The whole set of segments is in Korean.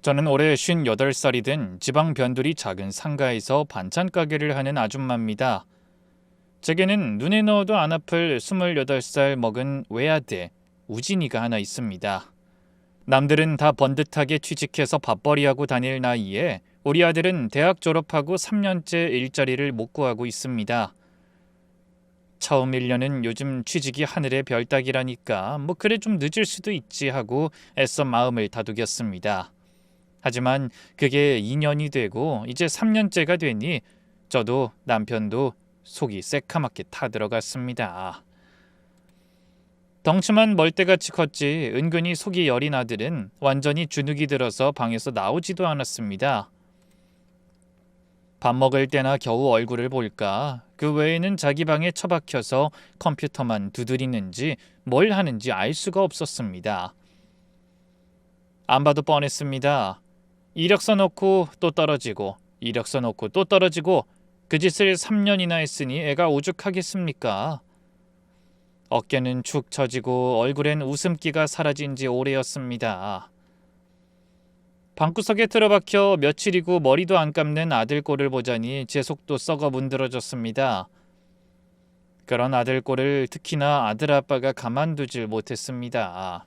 저는 올해 58살이 된 지방 변두리 작은 상가에서 반찬 가게를 하는 아줌마입니다. 제게는 눈에 넣어도 안 아플 28살 먹은 외아들 우진이가 하나 있습니다. 남들은 다 번듯하게 취직해서 밥벌이하고 다닐 나이에 우리 아들은 대학 졸업하고 3년째 일자리를 못 구하고 있습니다. 처음 1년은 요즘 취직이 하늘의 별 따기라니까 뭐 그래 좀 늦을 수도 있지 하고 애써 마음을 다독였습니다. 하지만 그게 2년이 되고 이제 3년째가 되니 저도 남편도 속이 새카맣게 타들어갔습니다. 덩치만 멀대같이 컸지 은근히 속이 여린 아들은 완전히 주눅이 들어서 방에서 나오지도 않았습니다. 밥 먹을 때나 겨우 얼굴을 볼까? 그 외에는 자기 방에 처박혀서 컴퓨터만 두드리는지 뭘 하는지 알 수가 없었습니다. 안 봐도 뻔했습니다. 이력서 넣고 또 떨어지고 이력서 넣고 또 떨어지고 그 짓을 3년이나 했으니 애가 오죽하겠습니까? 어깨는 축 처지고 얼굴엔 웃음기가 사라진 지 오래였습니다. 방구석에 틀어박혀 며칠이고 머리도 안 감는 아들 꼴을 보자니 제 속도 썩어 문드러졌습니다. 그런 아들 꼴을 특히나 아들 아빠가 가만두질 못했습니다.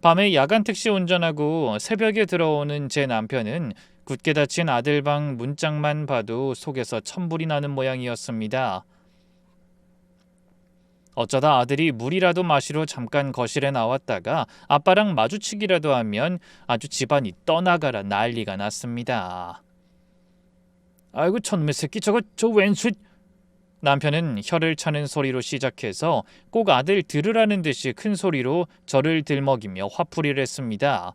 밤에 야간 택시 운전하고 새벽에 들어오는 제 남편은 굳게 닫힌 아들 방 문짝만 봐도 속에서 천불이 나는 모양이었습니다. 어쩌다 아들이 물이라도 마시러 잠깐 거실에 나왔다가 아빠랑 마주치기라도 하면 아주 집안이 떠나가라 난리가 났습니다. 아이고 저놈의 새끼 저 왼수. 남편은 혀를 차는 소리로 시작해서 꼭 아들 들으라는 듯이 큰 소리로 저를 들먹이며 화풀이를 했습니다.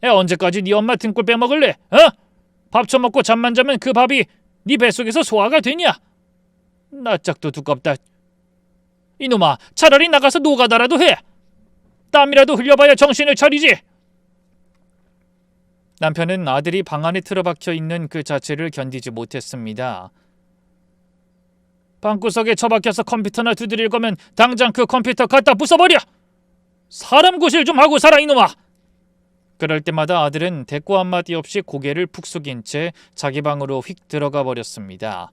야 언제까지 네 엄마 등골 빼먹을래? 어? 밥 처먹고 잠만 자면 그 밥이 네 뱃속에서 소화가 되냐? 낯짝도 두껍다. 이놈아 차라리 나가서 노가다라도 해. 땀이라도 흘려봐야 정신을 차리지. 남편은 아들이 방 안에 틀어박혀 있는 그 자체를 견디지 못했습니다. 방구석에 처박혀서 컴퓨터나 두드릴 거면 당장 그 컴퓨터 갖다 부숴버려! 사람 구실 좀 하고 살아 이놈아! 그럴 때마다 아들은 대꾸 한마디 없이 고개를 푹 숙인 채 자기 방으로 휙 들어가 버렸습니다.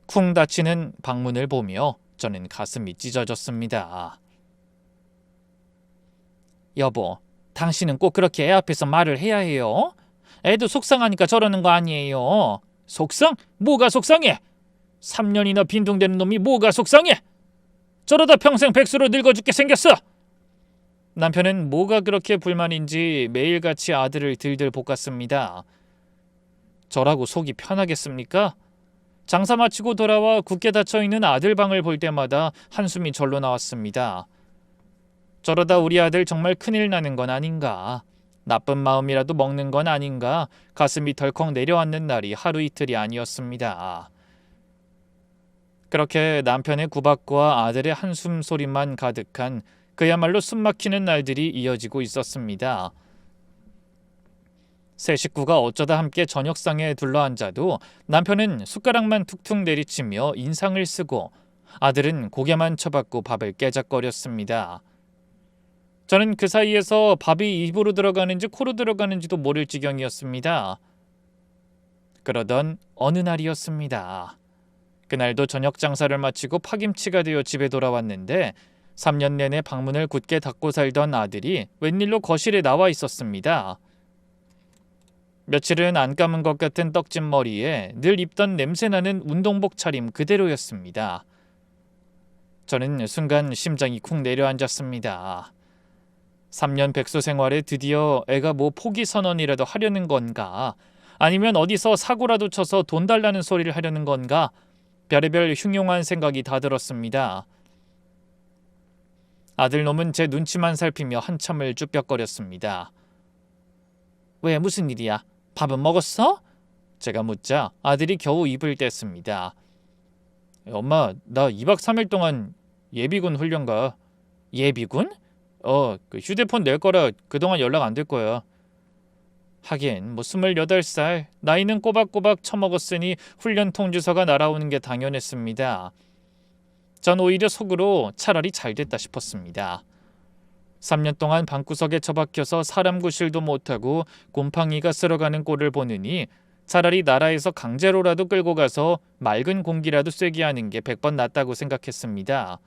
쿵 닫히는 방문을 보며 저는 가슴이 찢어졌습니다. 여보, 당신은 꼭 그렇게 애 앞에서 말을 해야 해요? 애도 속상하니까 저러는 거 아니에요. 속상? 뭐가 속상해? 3년이나 빈둥대는 놈이 뭐가 속상해? 저러다 평생 백수로 늙어 죽게 생겼어. 남편은 뭐가 그렇게 불만인지 매일같이 아들을 들들 볶았습니다. 저라고 속이 편하겠습니까? 장사 마치고 돌아와 굳게 닫혀있는 아들 방을 볼 때마다 한숨이 절로 나왔습니다. 저러다 우리 아들 정말 큰일 나는 건 아닌가? 나쁜 마음이라도 먹는 건 아닌가? 가슴이 덜컥 내려앉는 날이 하루 이틀이 아니었습니다. 그렇게 남편의 구박과 아들의 한숨 소리만 가득한 그야말로 숨막히는 날들이 이어지고 있었습니다. 세 식구가 어쩌다 함께 저녁상에 둘러앉아도 남편은 숟가락만 툭툭 내리치며 인상을 쓰고 아들은 고개만 쳐박고 밥을 깨작거렸습니다. 저는 그 사이에서 밥이 입으로 들어가는지 코로 들어가는지도 모를 지경이었습니다. 그러던 어느 날이었습니다. 그날도 저녁 장사를 마치고 파김치가 되어 집에 돌아왔는데 3년 내내 방문을 굳게 닫고 살던 아들이 웬일로 거실에 나와 있었습니다. 며칠은 안 감은 것 같은 떡진 머리에 늘 입던 냄새나는 운동복 차림 그대로였습니다. 저는 순간 심장이 쿵 내려앉았습니다. 3년 백수 생활에 드디어 애가 뭐 포기 선언이라도 하려는 건가? 아니면 어디서 사고라도 쳐서 돈 달라는 소리를 하려는 건가? 별의별 흉흉한 생각이 다 들었습니다. 아들놈은 제 눈치만 살피며 한참을 쭈뼛거렸습니다. 왜 무슨 일이야? 밥은 먹었어? 제가 묻자 아들이 겨우 입을 뗐습니다. 엄마 나 2박 3일 동안 예비군 훈련 가. 예비군? 그 휴대폰 낼 거라 그동안 연락 안 될 거야. 하긴 뭐 28살 나이는 꼬박꼬박 처먹었으니 훈련 통지서가 날아오는 게 당연했습니다. 전 오히려 속으로 차라리 잘 됐다 싶었습니다. 3년 동안 방구석에 처박혀서 사람 구실도 못하고 곰팡이가 쓸어가는 꼴을 보느니 차라리 나라에서 강제로라도 끌고 가서 맑은 공기라도 쐬게 하는 게 100번 낫다고 생각했습니다.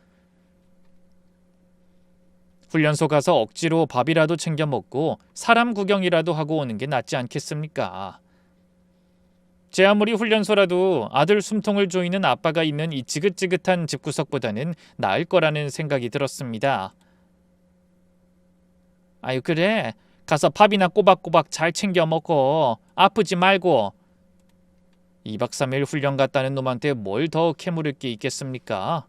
훈련소 가서 억지로 밥이라도 챙겨 먹고 사람 구경이라도 하고 오는 게 낫지 않겠습니까? 제 아무리 훈련소라도 아들 숨통을 조이는 아빠가 있는 이 지긋지긋한 집구석보다는 나을 거라는 생각이 들었습니다. 아유 그래, 가서 밥이나 꼬박꼬박 잘 챙겨 먹고 아프지 말고. 2박 3일 훈련 갔다는 놈한테 뭘 더 캐물을 게 있겠습니까?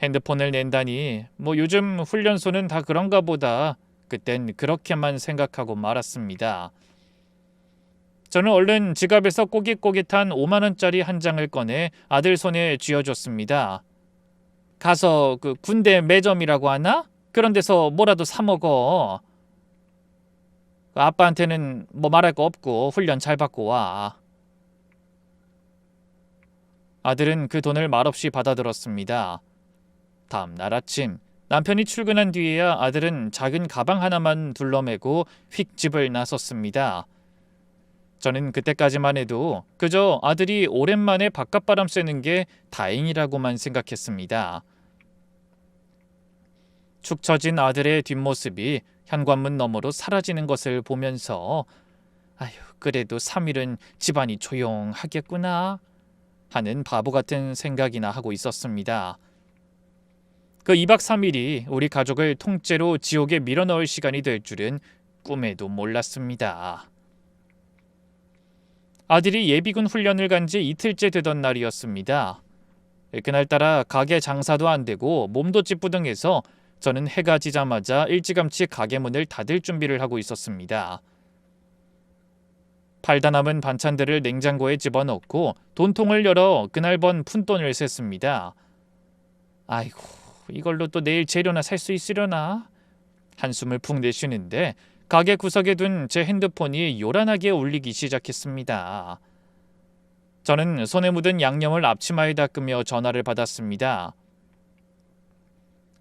핸드폰을 낸다니 뭐 요즘 훈련소는 다 그런가 보다. 그땐 그렇게만 생각하고 말았습니다. 저는 얼른 지갑에서 꼬깃꼬깃한 5만 원짜리 한 장을 꺼내 아들 손에 쥐어줬습니다. 가서 그 군대 매점이라고 하나? 그런 데서 뭐라도 사 먹어. 아빠한테는 뭐 말할 거 없고 훈련 잘 받고 와. 아들은 그 돈을 말없이 받아들었습니다. 다음 날 아침 남편이 출근한 뒤에야 아들은 작은 가방 하나만 둘러매고 휙 집을 나섰습니다. 저는 그때까지만 해도 그저 아들이 오랜만에 바깥바람 쐬는 게 다행이라고만 생각했습니다. 축 처진 아들의 뒷모습이 현관문 너머로 사라지는 것을 보면서 아휴 그래도 3일은 집안이 조용하겠구나 하는 바보 같은 생각이나 하고 있었습니다. 그 2박 3일이 우리 가족을 통째로 지옥에 밀어넣을 시간이 될 줄은 꿈에도 몰랐습니다. 아들이 예비군 훈련을 간 지 이틀째 되던 날이었습니다. 그날따라 가게 장사도 안 되고 몸도 찌뿌둥해서 저는 해가 지자마자 일찌감치 가게 문을 닫을 준비를 하고 있었습니다. 팔다 남은 반찬들을 냉장고에 집어넣고 돈통을 열어 그날 번 푼돈을 셌습니다. 아이고 이걸로 또 내일 재료나 살 수 있으려나? 한숨을 푹 내쉬는데 가게 구석에 둔 제 핸드폰이 요란하게 울리기 시작했습니다. 저는 손에 묻은 양념을 앞치마에 닦으며 전화를 받았습니다.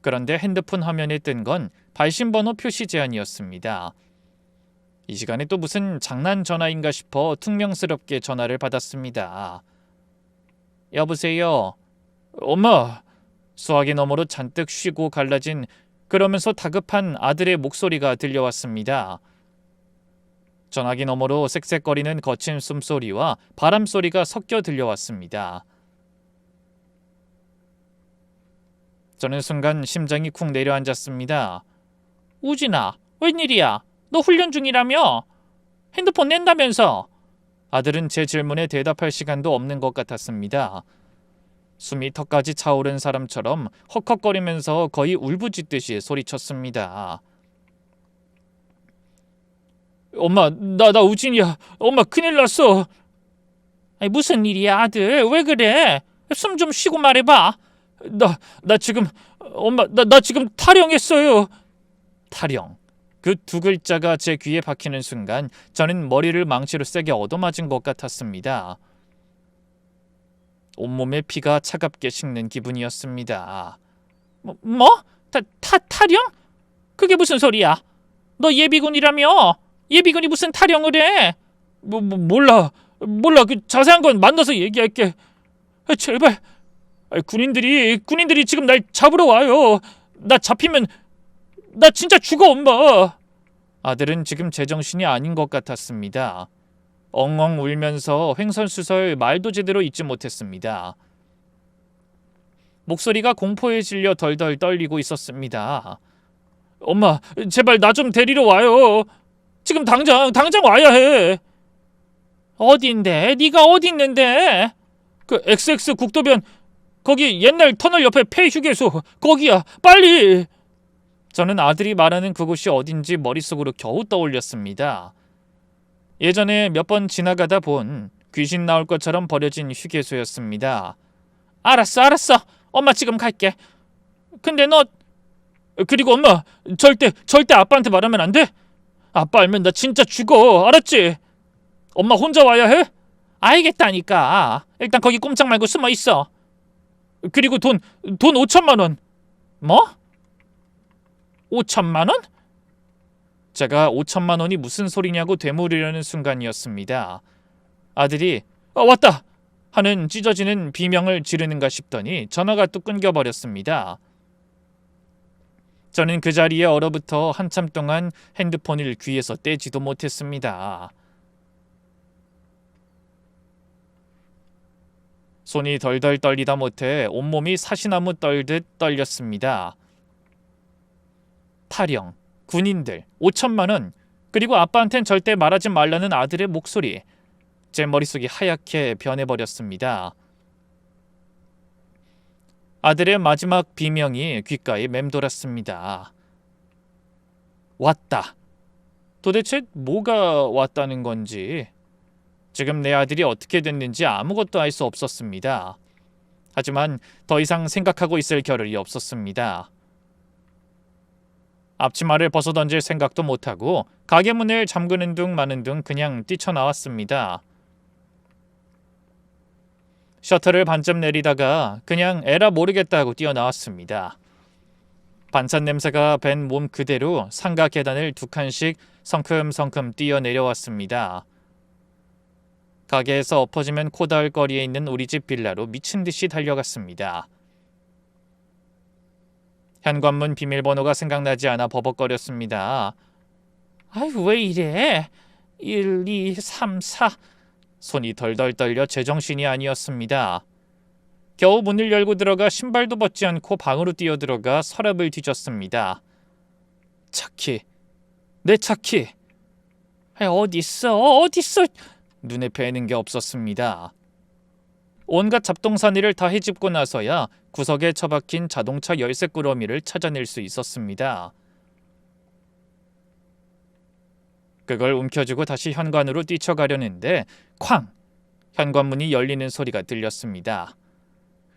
그런데 핸드폰 화면에 뜬 건 발신번호 표시 제한이었습니다. 이 시간에 또 무슨 장난 전화인가 싶어 퉁명스럽게 전화를 받았습니다. 여보세요? 엄마! 수화기 너머로 잔뜩 쉬고 갈라진 그러면서 다급한 아들의 목소리가 들려왔습니다. 전화기 너머로 쌕쌕거리는 거친 숨소리와 바람소리가 섞여 들려왔습니다. 저는 순간 심장이 쿵 내려앉았습니다. 우진아, 웬일이야? 너 훈련 중이라며? 핸드폰 낸다면서? 아들은 제 질문에 대답할 시간도 없는 것 같았습니다. 숨이 턱까지 차오른 사람처럼 헉헉거리면서 거의 울부짖듯이 소리쳤습니다. 엄마, 나 우진이야. 엄마 큰일 났어. 아니, 무슨 일이야 아들? 왜 그래? 숨 좀 쉬고 말해봐. 나 지금 엄마 나 지금 탈영했어요. 탈영. 그 두 글자가 제 귀에 박히는 순간 저는 머리를 망치로 세게 얻어맞은 것 같았습니다. 온몸에 피가 차갑게 식는 기분이었습니다. 뭐? 탈영? 그게 무슨 소리야? 너 예비군이라며? 예비군이 무슨 탈영을 해? 몰라. 그 자세한 건 만나서 얘기할게. 제발. 군인들이 지금 날 잡으러 와요. 나 잡히면 나 진짜 죽어 엄마. 아들은 지금 제정신이 아닌 것 같았습니다. 엉엉 울면서 횡설수설 말도 제대로 잊지 못했습니다. 목소리가 공포에 질려 덜덜 떨리고 있었습니다. 엄마, 제발 나 좀 데리러 와요. 지금 당장 와야 해. 어딘데? 네가 어디 있는데? 그 XX 국도변 거기 옛날 터널 옆에 폐휴게소 거기야. 빨리. 저는 아들이 말하는 그곳이 어딘지 머릿속으로 겨우 떠올렸습니다. 예전에 몇 번 지나가다 본 귀신 나올 것처럼 버려진 휴게소였습니다. 알았어. 엄마 지금 갈게. 근데 너 그리고 엄마 절대 아빠한테 말하면 안 돼? 아빠 알면 나 진짜 죽어. 알았지? 엄마 혼자 와야 해? 알겠다니까. 일단 거기 꼼짝 말고 숨어 있어. 그리고 돈 5천만 원. 뭐? 5천만 원? 제가 5천만 원이 무슨 소리냐고 되물으려는 순간이었습니다. 아들이 왔다! 하는 찢어지는 비명을 지르는가 싶더니 전화가 또 끊겨버렸습니다. 저는 그 자리에 얼어붙어 한참 동안 핸드폰을 귀에서 떼지도 못했습니다. 손이 덜덜 떨리다 못해 온몸이 사시나무 떨듯 떨렸습니다. 타령, 군인들, 5천만 원, 그리고 아빠한텐 절대 말하지 말라는 아들의 목소리. 제 머릿속이 하얗게 변해버렸습니다. 아들의 마지막 비명이 귓가에 맴돌았습니다. 왔다. 도대체 뭐가 왔다는 건지. 지금 내 아들이 어떻게 됐는지 아무것도 알 수 없었습니다. 하지만 더 이상 생각하고 있을 겨를이 없었습니다. 앞치마를 벗어던질 생각도 못하고 가게 문을 잠그는 둥 마는 둥 그냥 뛰쳐나왔습니다. 셔터를 반쯤 내리다가 그냥 에라 모르겠다고 뛰어나왔습니다. 반찬 냄새가 밴 몸 그대로 상가 계단을 2칸씩 성큼성큼 뛰어내려왔습니다. 가게에서 엎어지면 코 닿을 거리에 있는 우리 집 빌라로 미친 듯이 달려갔습니다. 현관문 비밀번호가 생각나지 않아 버벅거렸습니다. 아유, 왜 이래? 1, 2, 3, 4... 손이 덜덜 떨려 제정신이 아니었습니다. 겨우 문을 열고 들어가 신발도 벗지 않고 방으로 뛰어들어가 서랍을 뒤졌습니다. 차키, 내 차키. 어딨어? 눈에 뵈는 게 없었습니다. 온갖 잡동사니를 다 헤집고 나서야 구석에 처박힌 자동차 열쇠 꾸러미를 찾아낼 수 있었습니다. 그걸 움켜쥐고 다시 현관으로 뛰쳐가려는데 쾅! 현관문이 열리는 소리가 들렸습니다.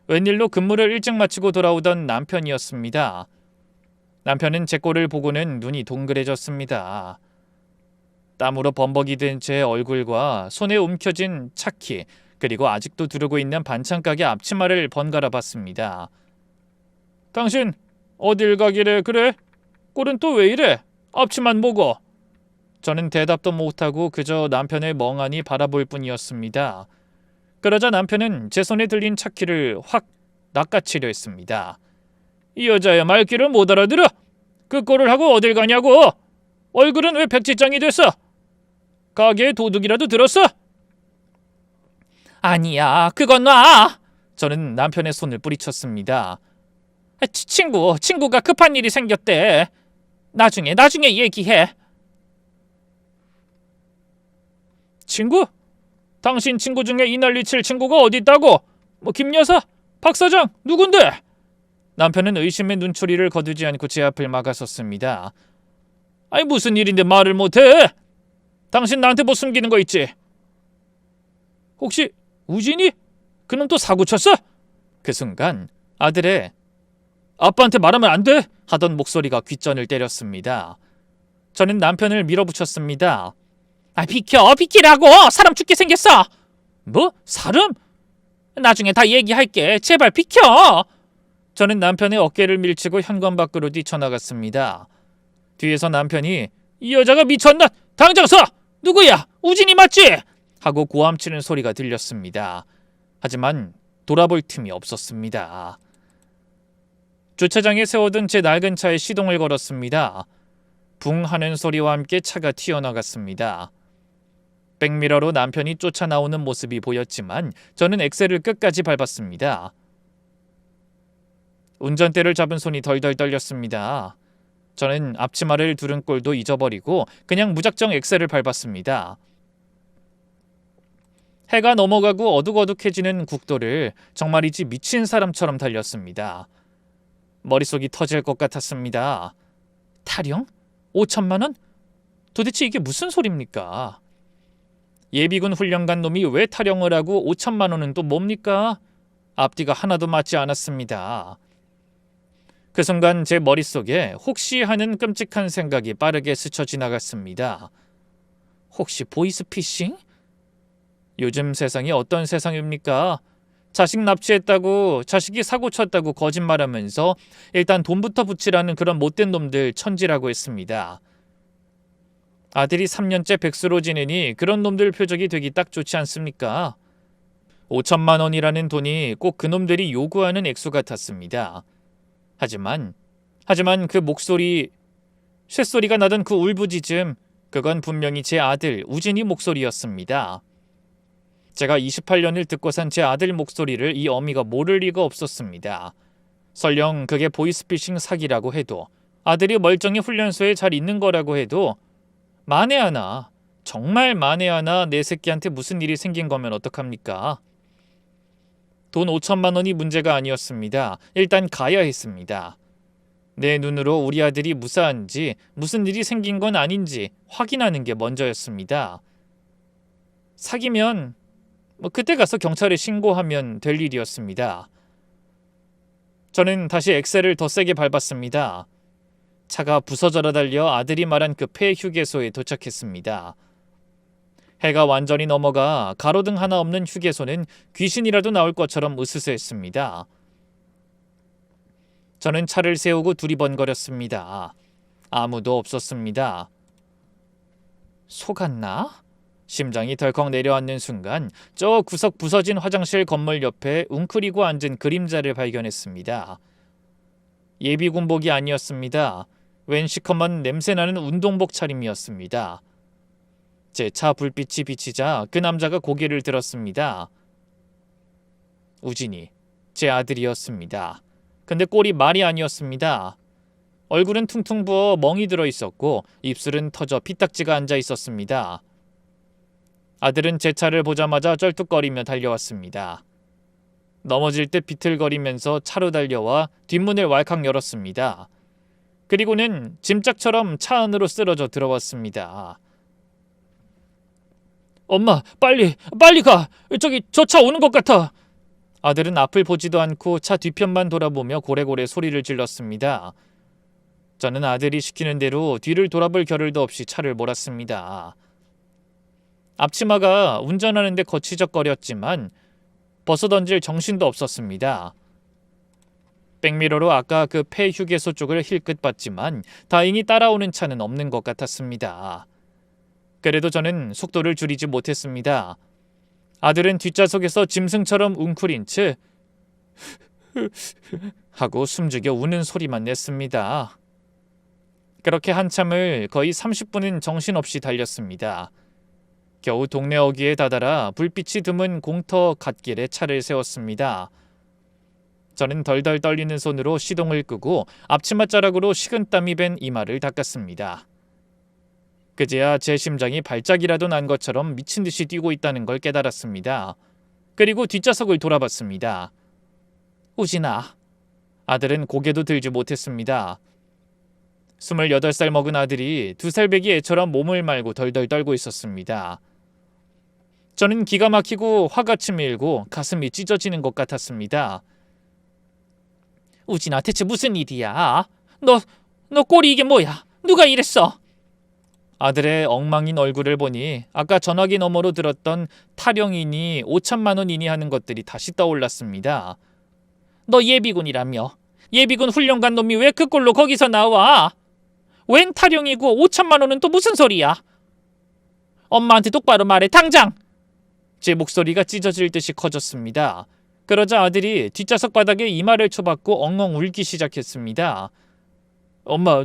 웬일로 근무를 일찍 마치고 돌아오던 남편이었습니다. 남편은 제 꼴을 보고는 눈이 동그래졌습니다. 땀으로 범벅이 된 제 얼굴과 손에 움켜쥔 차키, 그리고 아직도 두르고 있는 반찬가게 앞치마를 번갈아 봤습니다. 당신 어딜 가기래 그래? 꼴은 또 왜 이래? 앞치만 뭐고? 저는 대답도 못하고 그저 남편을 멍하니 바라볼 뿐이었습니다. 그러자 남편은 제 손에 들린 차키를 확 낚아채려 했습니다. 이 여자야 말귀를 못 알아들어? 그 꼴을 하고 어딜 가냐고? 얼굴은 왜 백지장이 됐어? 가게에 도둑이라도 들었어? 아니야, 그건 놔! 저는 남편의 손을 뿌리쳤습니다. 친구가 급한 일이 생겼대. 나중에 얘기해. 친구? 당신 친구 중에 이 난리 칠 친구가 어디 있다고? 김 여사? 박 사장? 누군데? 남편은 의심의 눈초리를 거두지 않고 제 앞을 막아섰습니다. 아니 무슨 일인데 말을 못해? 당신 나한테 뭐 숨기는 거 있지? 혹시 우진이? 그놈 또 사고 쳤어? 그 순간 아들의 아빠한테 말하면 안 돼! 하던 목소리가 귓전을 때렸습니다. 저는 남편을 밀어붙였습니다. 비키라고! 사람 죽게 생겼어! 뭐? 사람? 나중에 다 얘기할게. 제발 비켜! 저는 남편의 어깨를 밀치고 현관 밖으로 뛰쳐나갔습니다. 뒤에서 남편이 이 여자가 미쳤나? 당장 서! 누구야? 우진이 맞지? 하고 고함치는 소리가 들렸습니다. 하지만 돌아볼 틈이 없었습니다. 주차장에 세워둔 제 낡은 차에 시동을 걸었습니다. 붕 하는 소리와 함께 차가 튀어나갔습니다. 백미러로 남편이 쫓아나오는 모습이 보였지만 저는 엑셀을 끝까지 밟았습니다. 운전대를 잡은 손이 덜덜 떨렸습니다. 저는 앞치마를 두른 꼴도 잊어버리고 그냥 무작정 엑셀을 밟았습니다. 해가 넘어가고 어둑어둑해지는 국도를 정말이지 미친 사람처럼 달렸습니다. 머릿속이 터질 것 같았습니다. 타령? 5천만 원? 도대체 이게 무슨 소립니까? 예비군 훈련 간 놈이 왜 타령을 하고 5천만 원은 또 뭡니까? 앞뒤가 하나도 맞지 않았습니다. 그 순간 제 머릿속에 혹시 하는 끔찍한 생각이 빠르게 스쳐 지나갔습니다. 혹시 보이스피싱? 요즘 세상이 어떤 세상입니까? 자식 납치했다고, 자식이 사고 쳤다고 거짓말하면서 일단 돈부터 붙이라는 그런 못된 놈들 천지라고 했습니다. 아들이 3년째 백수로 지내니 그런 놈들 표적이 되기 딱 좋지 않습니까? 5천만 원이라는 돈이 꼭 그놈들이 요구하는 액수 같았습니다. 하지만 그 목소리, 쇳소리가 나던 그 울부짖음, 그건 분명히 제 아들 우진이 목소리였습니다. 제가 28년을 듣고 산 제 아들 목소리를 이 어미가 모를 리가 없었습니다. 설령 그게 보이스피싱 사기라고 해도, 아들이 멀쩡히 훈련소에 잘 있는 거라고 해도, 만에 하나, 정말 만에 하나 내 새끼한테 무슨 일이 생긴 거면 어떡합니까? 돈 5천만 원이 문제가 아니었습니다. 일단 가야 했습니다. 내 눈으로 우리 아들이 무사한지, 무슨 일이 생긴 건 아닌지 확인하는 게 먼저였습니다. 사기면 그때 가서 경찰에 신고하면 될 일이었습니다. 저는 다시 엑셀을 더 세게 밟았습니다. 차가 부서져라 달려 아들이 말한 그 폐휴게소에 도착했습니다. 해가 완전히 넘어가 가로등 하나 없는 휴게소는 귀신이라도 나올 것처럼 으스스했습니다. 저는 차를 세우고 두리번거렸습니다. 아무도 없었습니다. 속았나? 심장이 덜컥 내려앉는 순간 저 구석 부서진 화장실 건물 옆에 웅크리고 앉은 그림자를 발견했습니다. 예비군복이 아니었습니다. 웬 시커먼 냄새나는 운동복 차림이었습니다. 제 차 불빛이 비치자 그 남자가 고개를 들었습니다. 우진이, 제 아들이었습니다. 근데 꼴이 말이 아니었습니다. 얼굴은 퉁퉁 부어 멍이 들어 있었고 입술은 터져 피딱지가 앉아 있었습니다. 아들은 제 차를 보자마자 쩔뚝거리며 달려왔습니다. 넘어질 때 비틀거리면서 차로 달려와 뒷문을 왈칵 열었습니다. 그리고는 짐짝처럼 차 안으로 쓰러져 들어왔습니다. 엄마, 빨리 가! 저기 저 차 오는 것 같아! 아들은 앞을 보지도 않고 차 뒤편만 돌아보며 고래고래 소리를 질렀습니다. 저는 아들이 시키는 대로 뒤를 돌아볼 겨를도 없이 차를 몰았습니다. 앞치마가 운전하는데 거치적거렸지만 벗어던질 정신도 없었습니다. 백미러로 아까 그 폐휴게소 쪽을 힐끗 봤지만 다행히 따라오는 차는 없는 것 같았습니다. 그래도 저는 속도를 줄이지 못했습니다. 아들은 뒷좌석에서 짐승처럼 웅크린 채 하고 숨죽여 우는 소리만 냈습니다. 그렇게 한참을 거의 30분은 정신없이 달렸습니다. 겨우 동네 어귀에 다다라 불빛이 드문 공터 갓길에 차를 세웠습니다. 저는 덜덜 떨리는 손으로 시동을 끄고 앞치마 자락으로 식은땀이 밴 이마를 닦았습니다. 그제야 제 심장이 발작이라도 난 것처럼 미친 듯이 뛰고 있다는 걸 깨달았습니다. 그리고 뒷좌석을 돌아봤습니다. 우진아. 아들은 고개도 들지 못했습니다. 28살 먹은 아들이 2살 배기 애처럼 몸을 말고 덜덜 떨고 있었습니다. 저는 기가 막히고 화가 치밀고 가슴이 찢어지는 것 같았습니다. 우진아, 대체 무슨 일이야? 너 꼴이 이게 뭐야? 누가 이랬어? 아들의 엉망인 얼굴을 보니 아까 전화기 너머로 들었던 타령이니 5천만 원이니 하는 것들이 다시 떠올랐습니다. 너 예비군이라며. 예비군 훈련 간 놈이 왜 그 꼴로 거기서 나와? 웬 타령이고 5천만 원은 또 무슨 소리야? 엄마한테 똑바로 말해, 당장! 제 목소리가 찢어질 듯이 커졌습니다. 그러자 아들이 뒷좌석 바닥에 이마를 쳐박고 엉엉 울기 시작했습니다. 엄마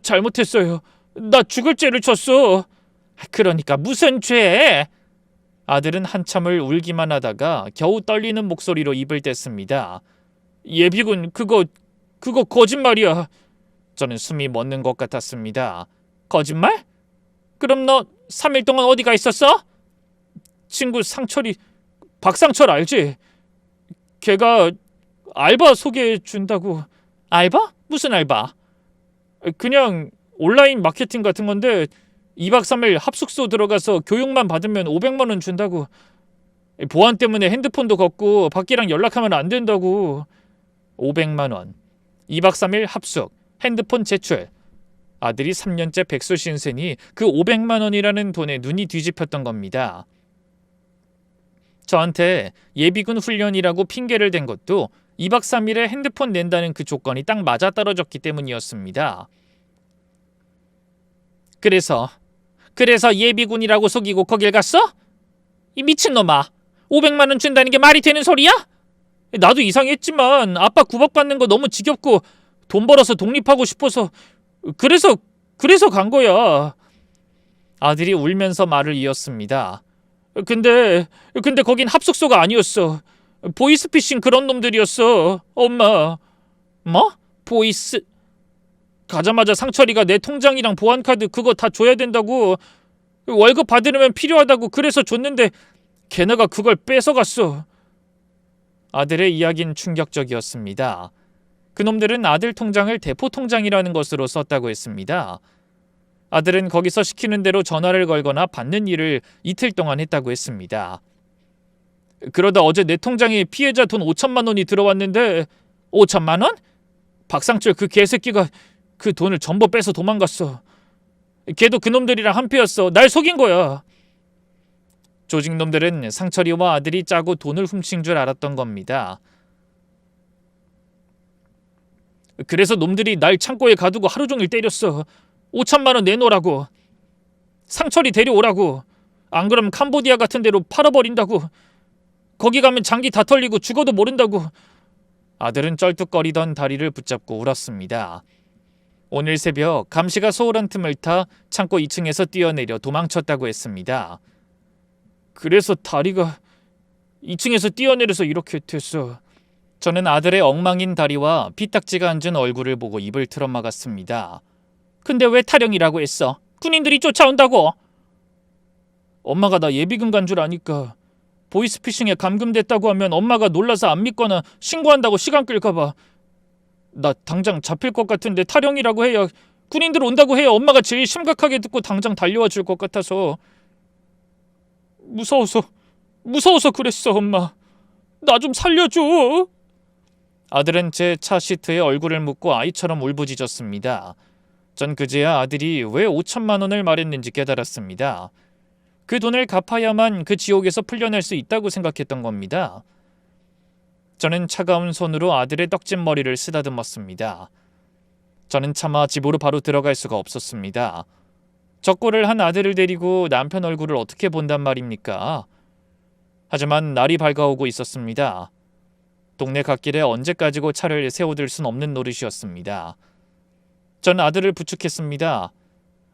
잘못했어요. 나 죽을 죄를 졌어. 그러니까 무슨 죄? 아들은 한참을 울기만 하다가 겨우 떨리는 목소리로 입을 뗐습니다. 예비군 그거 거짓말이야. 저는 숨이 멎는 것 같았습니다. 거짓말? 그럼 너 3일 동안 어디가 있었어? 친구 상철이, 박상철 알지? 걔가 알바 소개해 준다고. 알바? 무슨 알바? 그냥 온라인 마케팅 같은 건데 2박 3일 합숙소 들어가서 교육만 받으면 500만 원 준다고. 보안 때문에 핸드폰도 걷고 밖이랑 연락하면 안 된다고. 500만 원. 2박 3일 합숙. 핸드폰 제출. 아들이 3년째 백수 신세니 그 500만 원이라는 돈에 눈이 뒤집혔던 겁니다. 저한테 예비군 훈련이라고 핑계를 댄 것도 2박 3일에 핸드폰 낸다는 그 조건이 딱 맞아떨어졌기 때문이었습니다. 그래서 예비군이라고 속이고 거길 갔어? 이 미친놈아, 500만 원 준다는 게 말이 되는 소리야? 나도 이상했지만 아빠 구박받는 거 너무 지겹고 돈 벌어서 독립하고 싶어서 그래서 간 거야. 아들이 울면서 말을 이었습니다. 근데 거긴 합숙소가 아니었어. 보이스피싱 그런 놈들이었어. 엄마. 뭐? 보이스... 가자마자 상철이가 내 통장이랑 보안카드 그거 다 줘야 된다고, 월급 받으려면 필요하다고 그래서 줬는데 걔네가 그걸 뺏어갔어. 아들의 이야기는 충격적이었습니다. 그놈들은 아들 통장을 대포 통장이라는 것으로 썼다고 했습니다. 아들은 거기서 시키는 대로 전화를 걸거나 받는 일을 이틀 동안 했다고 했습니다. 그러다 어제 내 통장에 피해자 돈 5천만 원이 들어왔는데 5천만 원? 박상철 그 개새끼가 그 돈을 전부 빼서 도망갔어. 걔도 그놈들이랑 한패였어. 날 속인 거야. 조직놈들은 상철이와 아들이 짜고 돈을 훔친 줄 알았던 겁니다. 그래서 놈들이 날 창고에 가두고 하루 종일 때렸어. 5천만 원 내놓으라고. 상철이 데려오라고. 안 그러면 캄보디아 같은 데로 팔아버린다고. 거기 가면 장기 다 털리고 죽어도 모른다고. 아들은 쩔뚝거리던 다리를 붙잡고 울었습니다. 오늘 새벽 감시가 소홀한 틈을 타 창고 2층에서 뛰어내려 도망쳤다고 했습니다. 그래서 다리가 2층에서 뛰어내려서 이렇게 됐어. 저는 아들의 엉망인 다리와 피딱지가 앉은 얼굴을 보고 입을 틀어막았습니다. 근데 왜 타령이라고 했어? 군인들이 쫓아온다고. 엄마가 나 예비군 간 줄 아니까 보이스피싱에 감금됐다고 하면 엄마가 놀라서 안 믿거나 신고한다고 시간 끌까봐. 나 당장 잡힐 것 같은데 타령이라고 해야, 군인들 온다고 해야 엄마가 제일 심각하게 듣고 당장 달려와 줄 것 같아서. 무서워서 그랬어. 엄마, 나 좀 살려줘. 아들은 제 차 시트에 얼굴을 묻고 아이처럼 울부짖었습니다. 전 그제야 아들이 왜 5천만 원을 말했는지 깨달았습니다. 그 돈을 갚아야만 그 지옥에서 풀려날 수 있다고 생각했던 겁니다. 저는 차가운 손으로 아들의 떡진 머리를 쓰다듬었습니다. 저는 차마 집으로 바로 들어갈 수가 없었습니다. 적고를 한 아들을 데리고 남편 얼굴을 어떻게 본단 말입니까? 하지만 날이 밝아오고 있었습니다. 동네 갓길에 언제까지고 차를 세워둘 순 없는 노릇이었습니다. 전 아들을 부축했습니다.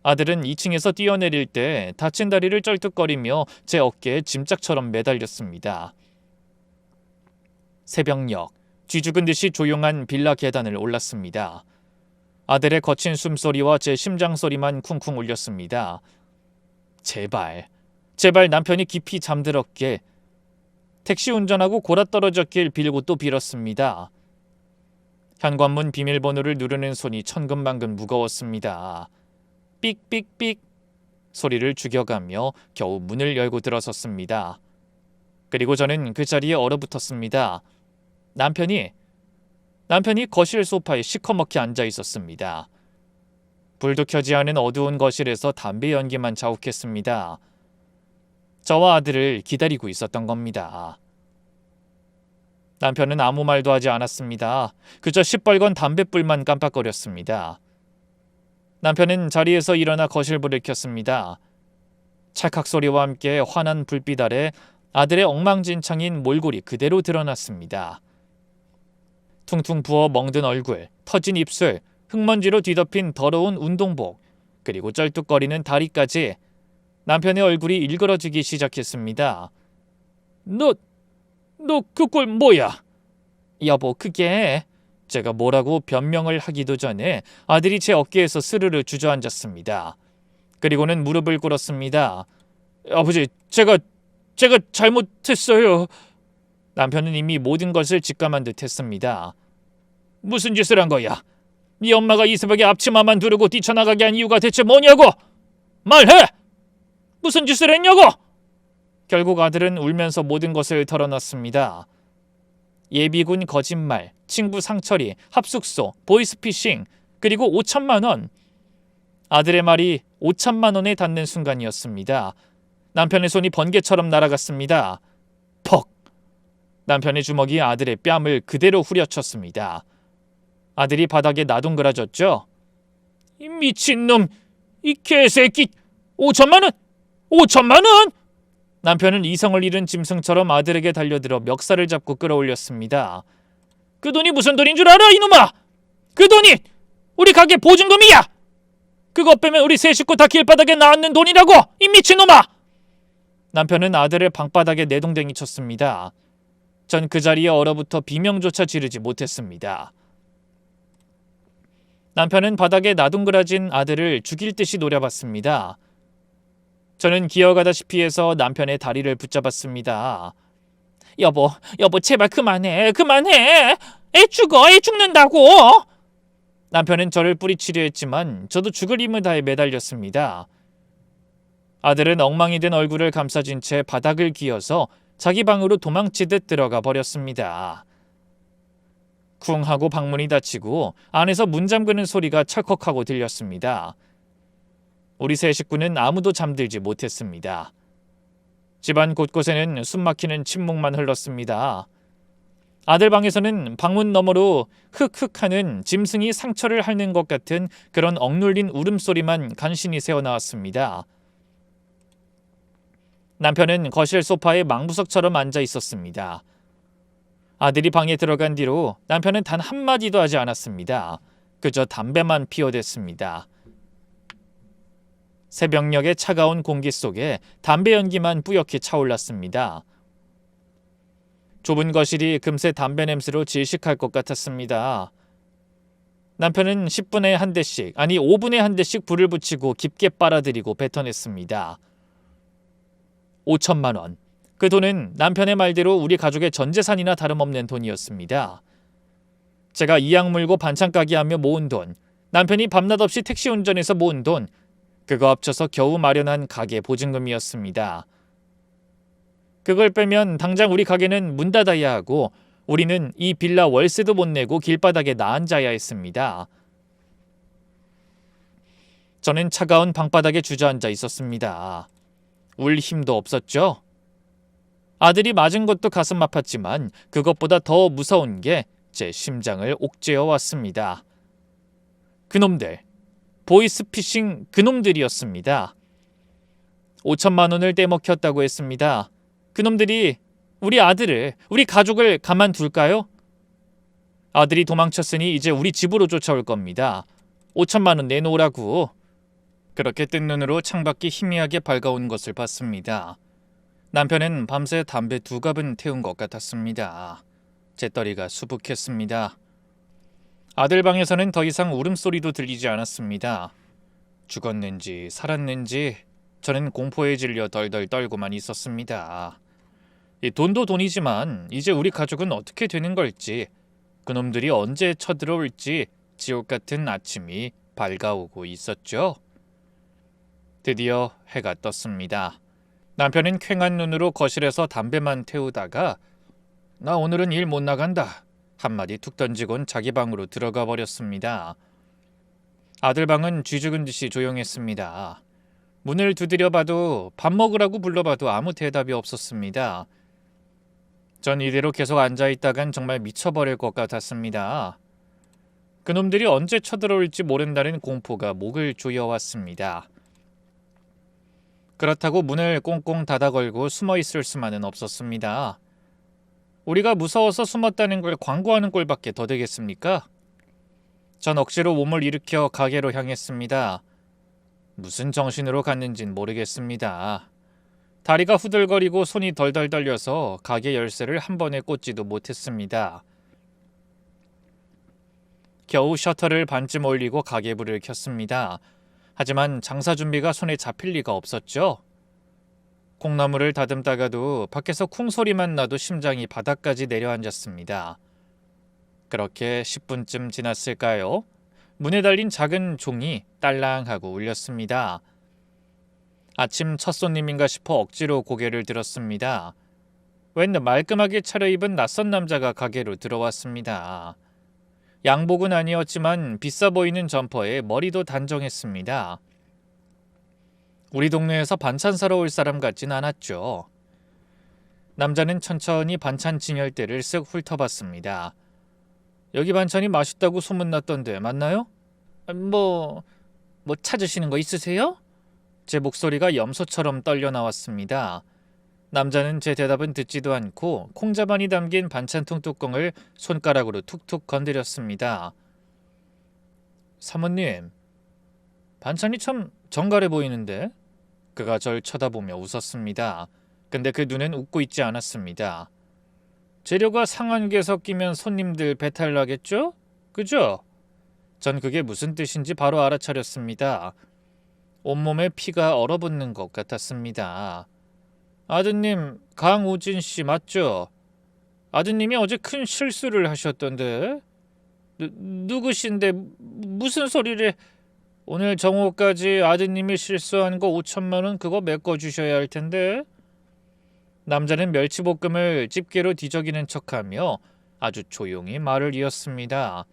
아들은 2층에서 뛰어내릴 때 다친 다리를 쩔뚝거리며 제 어깨에 짐짝처럼 매달렸습니다. 새벽녘, 쥐죽은 듯이 조용한 빌라 계단을 올랐습니다. 아들의 거친 숨소리와 제 심장 소리만 쿵쿵 울렸습니다. 제발 남편이 깊이 잠들었게. 택시 운전하고 골아떨어졌길 빌고 또 빌었습니다. 현관문 비밀번호를 누르는 손이 천근만근 무거웠습니다. 삑삑삑 소리를 죽여가며 겨우 문을 열고 들어섰습니다. 그리고 저는 그 자리에 얼어붙었습니다. 남편이 거실 소파에 시커멓게 앉아 있었습니다. 불도 켜지 않은 어두운 거실에서 담배 연기만 자욱했습니다. 저와 아들을 기다리고 있었던 겁니다. 남편은 아무 말도 하지 않았습니다. 그저 시뻘건 담뱃불만 깜빡거렸습니다. 남편은 자리에서 일어나 거실불을 켰습니다. 찰칵 소리와 함께 환한 불빛 아래 아들의 엉망진창인 몰골이 그대로 드러났습니다. 퉁퉁 부어 멍든 얼굴, 터진 입술, 흙먼지로 뒤덮인 더러운 운동복, 그리고 쩔뚝거리는 다리까지 남편의 얼굴이 일그러지기 시작했습니다. 너 그 꼴 뭐야? 여보, 그게... 제가 뭐라고 변명을 하기도 전에 아들이 제 어깨에서 스르르 주저앉았습니다. 그리고는 무릎을 꿇었습니다. 아버지, 제가 잘못했어요. 남편은 이미 모든 것을 직감한 듯 했습니다. 무슨 짓을 한 거야? 네 엄마가 이 새벽에 앞치마만 두르고 뛰쳐나가게 한 이유가 대체 뭐냐고? 말해! 무슨 짓을 했냐고! 결국 아들은 울면서 모든 것을 털어놨습니다. 예비군 거짓말, 친구 상철이, 합숙소, 보이스피싱, 그리고 5천만 원. 아들의 말이 5천만 원에 닿는 순간이었습니다. 남편의 손이 번개처럼 날아갔습니다. 퍽! 남편의 주먹이 아들의 뺨을 그대로 후려쳤습니다. 아들이 바닥에 나둥그라졌죠. 이 미친놈! 이 개새끼! 5천만 원! 5천만 원! 남편은 이성을 잃은 짐승처럼 아들에게 달려들어 멱살을 잡고 끌어올렸습니다. 그 돈이 무슨 돈인 줄 알아, 이놈아! 그 돈이 우리 가게 보증금이야! 그거 빼면 우리 세 식구 다 길바닥에 나앉는 돈이라고! 이 미친놈아! 남편은 아들을 방바닥에 내동댕이 쳤습니다. 전 그 자리에 얼어붙어 비명조차 지르지 못했습니다. 남편은 바닥에 나둥그라진 아들을 죽일 듯이 노려봤습니다. 저는 기어가다시피 해서 남편의 다리를 붙잡았습니다. 여보 제발 그만해. 애 죽는다고. 남편은 저를 뿌리치려 했지만 저도 죽을 힘을 다해 매달렸습니다. 아들은 엉망이 된 얼굴을 감싸진 채 바닥을 기어서 자기 방으로 도망치듯 들어가 버렸습니다. 쿵 하고 방문이 닫히고 안에서 문 잠그는 소리가 찰컥하고 들렸습니다. 우리 세 식구는 아무도 잠들지 못했습니다. 집안 곳곳에는 숨막히는 침묵만 흘렀습니다. 아들 방에서는 방문 너머로 흑흑하는 짐승이 상처를 핥는 것 같은 그런 억눌린 울음소리만 간신히 새어나왔습니다. 남편은 거실 소파에 망부석처럼 앉아 있었습니다. 아들이 방에 들어간 뒤로 남편은 단 한마디도 하지 않았습니다. 그저 담배만 피워댔습니다. 새벽녘의 차가운 공기 속에 담배 연기만 뿌옇게 차올랐습니다. 좁은 거실이 금세 담배 냄새로 질식할 것 같았습니다. 남편은 10분에 한 대씩, 아니 5분에 한 대씩 불을 붙이고 깊게 빨아들이고 뱉어냈습니다. 5천만 원. 그 돈은 남편의 말대로 우리 가족의 전 재산이나 다름없는 돈이었습니다. 제가 이악 물고 반찬 가게 하며 모은 돈, 남편이 밤낮 없이 택시 운전해서 모은 돈, 그거 합쳐서 겨우 마련한 가게 보증금이었습니다. 그걸 빼면 당장 우리 가게는 문 닫아야 하고 우리는 이 빌라 월세도 못 내고 길바닥에 나앉아야 했습니다. 저는 차가운 방바닥에 주저앉아 있었습니다. 울 힘도 없었죠. 아들이 맞은 것도 가슴 아팠지만 그것보다 더 무서운 게 제 심장을 옥죄어 왔습니다. 그놈들, 보이스피싱 그놈들이었습니다. 5천만 원을 떼먹혔다고 했습니다. 그놈들이 우리 아들을, 우리 가족을 가만둘까요? 아들이 도망쳤으니 이제 우리 집으로 쫓아올 겁니다. 5천만 원 내놓으라고. 그렇게 뜬 눈으로 창밖이 희미하게 밝아온 것을 봤습니다. 남편은 밤새 담배 2갑은 태운 것 같았습니다. 재떨이가 수북했습니다. 아들 방에서는 더 이상 울음소리도 들리지 않았습니다. 죽었는지 살았는지 저는 공포에 질려 덜덜 떨고만 있었습니다. 이 돈도 돈이지만 이제 우리 가족은 어떻게 되는 걸지, 그놈들이 언제 쳐들어올지 지옥 같은 아침이 밝아오고 있었죠. 드디어 해가 떴습니다. 남편은 퀭한 눈으로 거실에서 담배만 태우다가 나 오늘은 일 못 나간다 한마디 툭 던지곤 자기 방으로 들어가 버렸습니다. 아들 방은 쥐죽은 듯이 조용했습니다. 문을 두드려봐도 밥 먹으라고 불러봐도 아무 대답이 없었습니다. 전 이대로 계속 앉아있다간 정말 미쳐버릴 것 같았습니다. 그놈들이 언제 쳐들어올지 모른다는 공포가 목을 조여왔습니다. 그렇다고 문을 꽁꽁 닫아 걸고 숨어있을 수만은 없었습니다. 우리가 무서워서 숨었다는 걸 광고하는 꼴밖에 더 되겠습니까? 전 억지로 몸을 일으켜 가게로 향했습니다. 무슨 정신으로 갔는진 모르겠습니다. 다리가 후들거리고 손이 덜덜 떨려서 가게 열쇠를 한 번에 꽂지도 못했습니다. 겨우 셔터를 반쯤 올리고 가게불을 켰습니다. 하지만 장사 준비가 손에 잡힐 리가 없었죠. 콩나물을 다듬다가도 밖에서 쿵 소리만 나도 심장이 바닥까지 내려앉았습니다. 그렇게 10분쯤 지났을까요? 문에 달린 작은 종이 딸랑하고 울렸습니다. 아침 첫 손님인가 싶어 억지로 고개를 들었습니다. 웬 말끔하게 차려입은 낯선 남자가 가게로 들어왔습니다. 양복은 아니었지만 비싸 보이는 점퍼에 머리도 단정했습니다. 우리 동네에서 반찬 사러 올 사람 같진 않았죠. 남자는 천천히 반찬 진열대를 쓱 훑어봤습니다. 여기 반찬이 맛있다고 소문났던데 맞나요? 뭐 찾으시는 거 있으세요? 제 목소리가 염소처럼 떨려 나왔습니다. 남자는 제 대답은 듣지도 않고 콩자반이 담긴 반찬통 뚜껑을 손가락으로 툭툭 건드렸습니다. 사모님, 반찬이 참 정갈해 보이는데? 그가 절 쳐다보며 웃었습니다. 근데 그 눈은 웃고 있지 않았습니다. 재료가 상한 게 섞이면 손님들 배탈 나겠죠? 그죠? 전 그게 무슨 뜻인지 바로 알아차렸습니다. 온몸에 피가 얼어붙는 것 같았습니다. 아드님, 강우진 씨 맞죠? 아드님이 어제 큰 실수를 하셨던데? 누구신데 무슨 소리를... 오늘 정오까지 아드님이 실수한 거 5천만 원 그거 메꿔주셔야 할 텐데. 남자는 멸치볶음을 집게로 뒤적이는 척하며 아주 조용히 말을 이었습니다.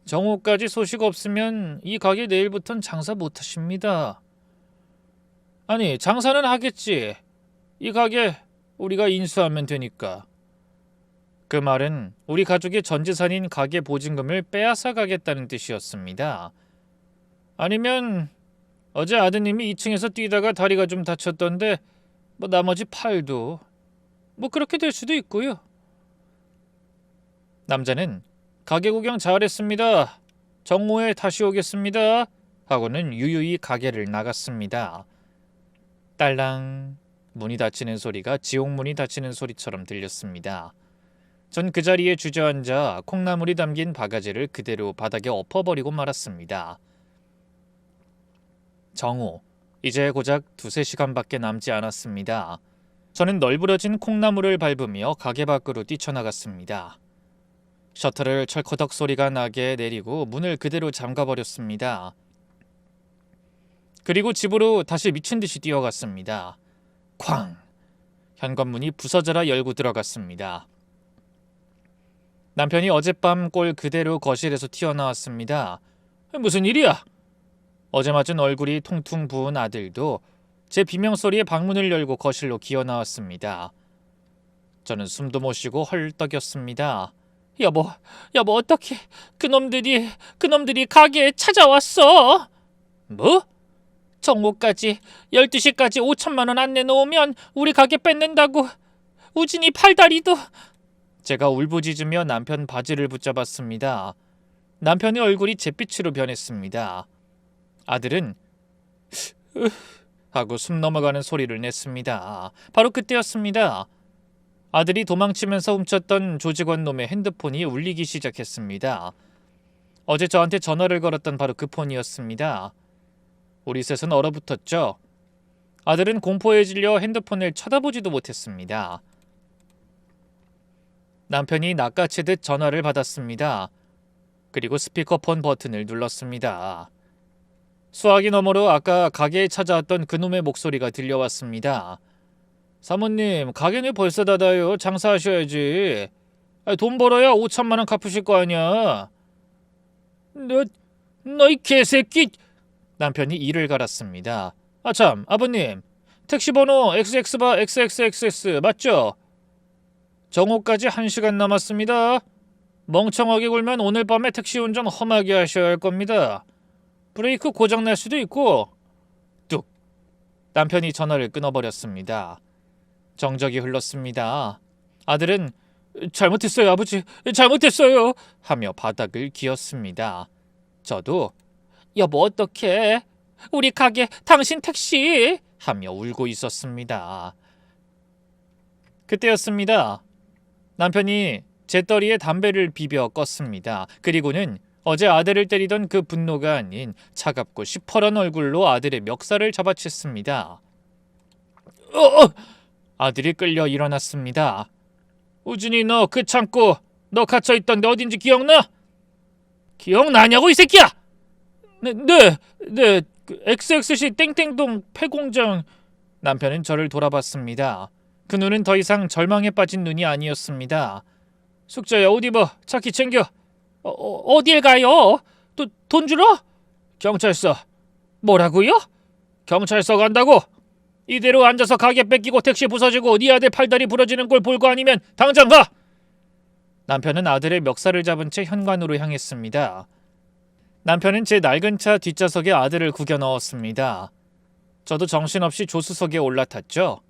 정오까지 소식 없으면 이 가게 내일부턴 장사 못하십니다. 아니, 장사는 하겠지. 이 가게 우리가 인수하면 되니까. 그 말은 우리 가족의 전 재산인 가게 보증금을 빼앗아 가겠다는 뜻이었습니다. 아니면 어제 아드님이 2층에서 뛰다가 다리가 좀 다쳤던데 나머지 팔도 그렇게 될 수도 있고요. 남자는 가게 구경 잘했습니다. 정오에 다시 오겠습니다. 하고는 유유히 가게를 나갔습니다. 딸랑 문이 닫히는 소리가 지옥문이 닫히는 소리처럼 들렸습니다. 전 그 자리에 주저앉아 콩나물이 담긴 바가지를 그대로 바닥에 엎어버리고 말았습니다. 정오, 이제 고작 2-3시간밖에 남지 않았습니다. 저는 널브러진 콩나물을 밟으며 가게 밖으로 뛰쳐나갔습니다. 셔터를 철커덕 소리가 나게 내리고 문을 그대로 잠가버렸습니다. 그리고 집으로 다시 미친 듯이 뛰어갔습니다. 쾅! 현관문이 부서져라 열고 들어갔습니다. 남편이 어젯밤 꼴 그대로 거실에서 튀어나왔습니다. 무슨 일이야? 어제 맞은 얼굴이 통퉁 부은 아들도 제 비명소리에 방문을 열고 거실로 기어나왔습니다. 저는 숨도 못 쉬고 헐떡였습니다. 여보 어떡해. 그놈들이 가게에 찾아왔어. 뭐? 정오까지 12시까지 5천만 원 안 내놓으면 우리 가게 뺏는다고. 우진이 팔다리도... 제가 울부짖으며 남편 바지를 붙잡았습니다. 남편의 얼굴이 잿빛으로 변했습니다. 아들은 하고 숨 넘어가는 소리를 냈습니다. 바로 그때였습니다. 아들이 도망치면서 훔쳤던 조직원 놈의 핸드폰이 울리기 시작했습니다. 어제 저한테 전화를 걸었던 바로 그 폰이었습니다. 우리 셋은 얼어붙었죠. 아들은 공포에 질려 핸드폰을 쳐다보지도 못했습니다. 남편이 낚아채듯 전화를 받았습니다. 그리고 스피커폰 버튼을 눌렀습니다. 수화기 너머로 아까 가게에 찾아왔던 그놈의 목소리가 들려왔습니다. 사모님, 가게는 벌써 닫아요. 장사하셔야지. 돈 벌어야 5천만 원 갚으실 거 아니야. 너 이 개새끼... 남편이 이를 갈았습니다. 아참, 아버님, 택시번호 XX바 XXXS 맞죠? 정오까지 1시간 남았습니다. 멍청하게 굴면 오늘 밤에 택시 운전 험하게 하셔야 할 겁니다. 브레이크 고장날 수도 있고... 뚝! 남편이 전화를 끊어버렸습니다. 정적이 흘렀습니다. 아들은 잘못했어요, 아버지. 잘못했어요. 하며 바닥을 기었습니다. 저도 여보 어떡해. 우리 가게 당신 택시. 하며 울고 있었습니다. 그때였습니다. 남편이 제 떠리에 담배를 비벼 껐습니다. 그리고는 어제 아들을 때리던 그 분노가 아닌 차갑고 시퍼런 얼굴로 아들의 멱살을 잡아챘습니다. 아들이 끌려 일어났습니다. 우진이 너 그 창고 너 갇혀있던데 어딘지 기억나? 기억나냐고 이 새끼야! 네, 그 XXC 땡땡동 폐공장. 남편은 저를 돌아봤습니다. 그 눈은 더 이상 절망에 빠진 눈이 아니었습니다. 숙자야 옷 입어. 차키 챙겨. 어딜 가요? 돈 주러? 경찰서. 뭐라고요? 경찰서 간다고? 이대로 앉아서 가게 뺏기고 택시 부서지고 네 아들 팔다리 부러지는 걸 볼 거 아니면 당장 가! 남편은 아들의 멱살을 잡은 채 현관으로 향했습니다. 남편은 제 낡은 차 뒷좌석에 아들을 구겨 넣었습니다. 저도 정신없이 조수석에 올라탔죠.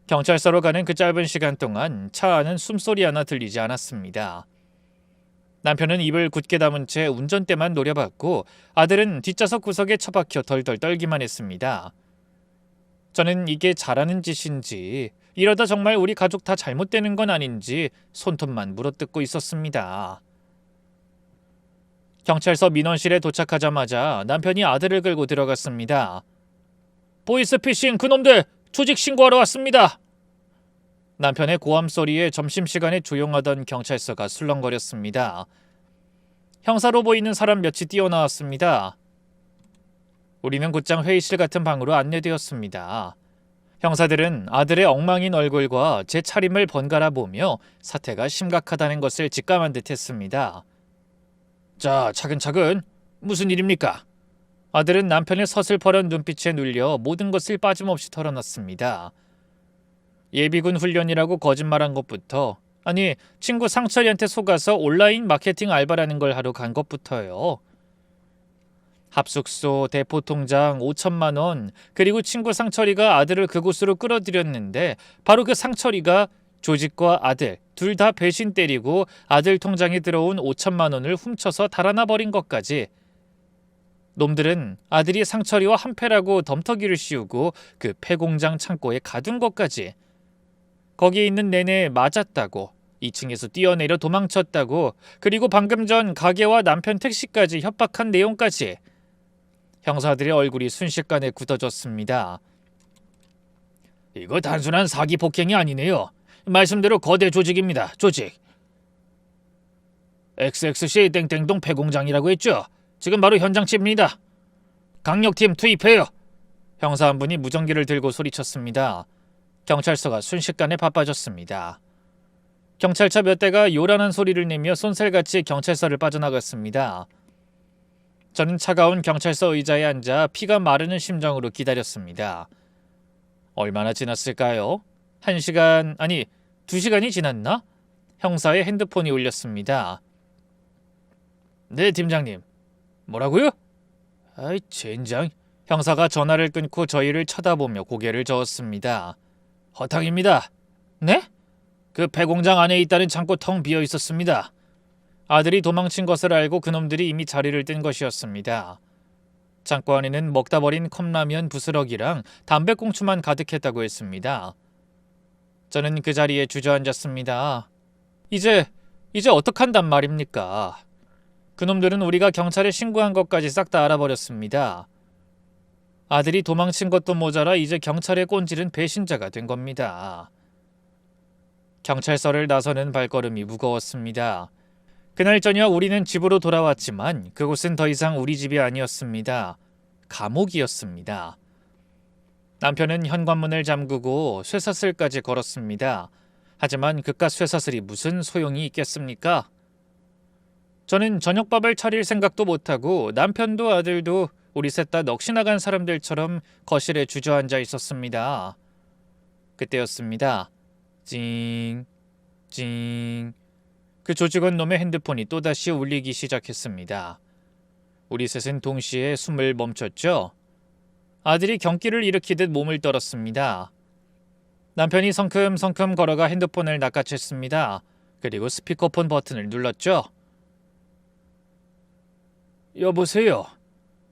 경찰서로 가는 그 짧은 시간 동안 차 안은 숨소리 하나 들리지 않았습니다. 남편은 입을 굳게 다문 채 운전대만 노려봤고 아들은 뒷좌석 구석에 처박혀 덜덜 떨기만 했습니다. 저는 이게 잘하는 짓인지 이러다 정말 우리 가족 다 잘못되는 건 아닌지 손톱만 물어뜯고 있었습니다. 경찰서 민원실에 도착하자마자 남편이 아들을 끌고 들어갔습니다. 보이스피싱 그놈들 조직 신고하러 왔습니다. 남편의 고함 소리에 점심시간에 조용하던 경찰서가 술렁거렸습니다. 형사로 보이는 사람 몇이 뛰어나왔습니다. 우리는 곧장 회의실 같은 방으로 안내되었습니다. 형사들은 아들의 엉망인 얼굴과 제 차림을 번갈아 보며 사태가 심각하다는 것을 직감한 듯 했습니다. 자, 차근차근. 무슨 일입니까? 아들은 남편의 서슬퍼런 눈빛에 눌려 모든 것을 빠짐없이 털어놨습니다. 예비군 훈련이라고 거짓말한 것부터, 아니 친구 상철이한테 속아서 온라인 마케팅 알바라는 걸 하러 간 것부터요. 합숙소, 대포통장 5천만 원, 그리고 친구 상철이가 아들을 그곳으로 끌어들였는데 바로 그 상철이가 조직과 아들 둘 다 배신 때리고 아들 통장에 들어온 5천만 원을 훔쳐서 달아나 버린 것까지. 놈들은 아들이 상철이와 한패라고 덤터기를 씌우고 그 폐공장 창고에 가둔 것까지. 거기에 있는 내내 맞았다고, 2층에서 뛰어내려 도망쳤다고, 그리고 방금 전 가게와 남편 택시까지 협박한 내용까지. 형사들의 얼굴이 순식간에 굳어졌습니다. 이거 단순한 사기 폭행이 아니네요. 말씀대로 거대 조직입니다. 조직. XXC 땡땡동 폐공장이라고 했죠? 지금 바로 현장집입니다. 강력팀 투입해요. 형사 한 분이 무전기를 들고 소리쳤습니다. 경찰서가 순식간에 바빠졌습니다. 경찰차 몇 대가 요란한 소리를 내며 쏜살같이 경찰서를 빠져나갔습니다. 저는 차가운 경찰서 의자에 앉아 피가 마르는 심정으로 기다렸습니다. 얼마나 지났을까요? 1시간, 아니 2시간이 지났나? 형사의 핸드폰이 울렸습니다. 네, 팀장님. 뭐라고요? 아이, 젠장. 형사가 전화를 끊고 저희를 쳐다보며 고개를 저었습니다. 허탕입니다. 네? 그 폐공장 안에 있다는 창고 텅 비어 있었습니다. 아들이 도망친 것을 알고 그놈들이 이미 자리를 뜬 것이었습니다. 창고 안에는 먹다 버린 컵라면 부스러기랑 담배꽁초만 가득했다고 했습니다. 저는 그 자리에 주저앉았습니다. 이제 어떡한단 말입니까? 그놈들은 우리가 경찰에 신고한 것까지 싹 다 알아버렸습니다. 아들이 도망친 것도 모자라 이제 경찰에 꼰질은 배신자가 된 겁니다. 경찰서를 나서는 발걸음이 무거웠습니다. 그날 저녁 우리는 집으로 돌아왔지만 그곳은 더 이상 우리 집이 아니었습니다. 감옥이었습니다. 남편은 현관문을 잠그고 쇠사슬까지 걸었습니다. 하지만 그깟 쇠사슬이 무슨 소용이 있겠습니까? 저는 저녁밥을 차릴 생각도 못하고 남편도 아들도 우리 셋 다 넋이 나간 사람들처럼 거실에 주저앉아 있었습니다. 그때였습니다. 찡, 찡. 그 조직원 놈의 핸드폰이 또다시 울리기 시작했습니다. 우리 셋은 동시에 숨을 멈췄죠. 아들이 경기를 일으키듯 몸을 떨었습니다. 남편이 성큼성큼 걸어가 핸드폰을 낚아챘습니다. 그리고 스피커폰 버튼을 눌렀죠. 여보세요.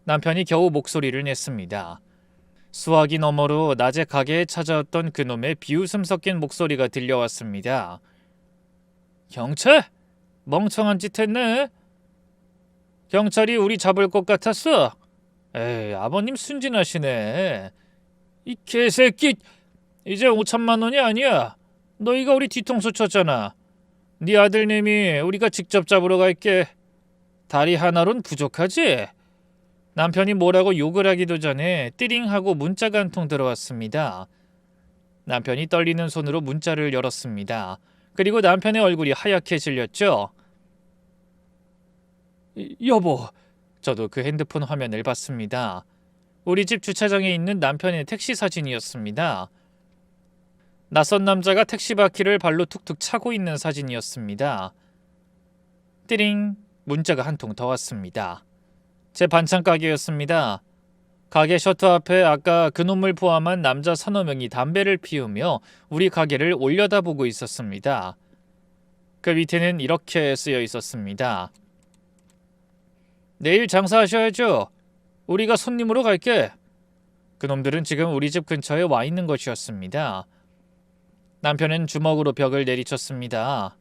남편이 겨우 목소리를 냈습니다. 수화기 너머로 낮에 가게에 찾아왔던 그놈의 비웃음 섞인 목소리가 들려왔습니다. 경찰? 멍청한 짓 했네. 경찰이 우리 잡을 것 같았어. 에이, 아버님 순진하시네. 이 개새끼, 이제 5천만 원이 아니야. 너희가 우리 뒤통수 쳤잖아. 네 아들님이 우리가 직접 잡으러 갈게. 다리 하나론 부족하지? 남편이 뭐라고 욕을 하기도 전에 띠링하고 문자가 한 통 들어왔습니다. 남편이 떨리는 손으로 문자를 열었습니다. 그리고 남편의 얼굴이 하얗게 질렸죠. 여보, 저도 그 핸드폰 화면을 봤습니다. 우리 집 주차장에 있는 남편의 택시 사진이었습니다. 낯선 남자가 택시 바퀴를 발로 툭툭 차고 있는 사진이었습니다. 띠링! 문자가 한 통 더 왔습니다. 제 반찬 가게였습니다. 가게 셔터 앞에 아까 그놈을 포함한 남자 서너 명이 담배를 피우며 우리 가게를 올려다보고 있었습니다. 그 밑에는 이렇게 쓰여 있었습니다. 내일 장사하셔야죠. 우리가 손님으로 갈게. 그놈들은 지금 우리 집 근처에 와 있는 것이었습니다. 남편은 주먹으로 벽을 내리쳤습니다.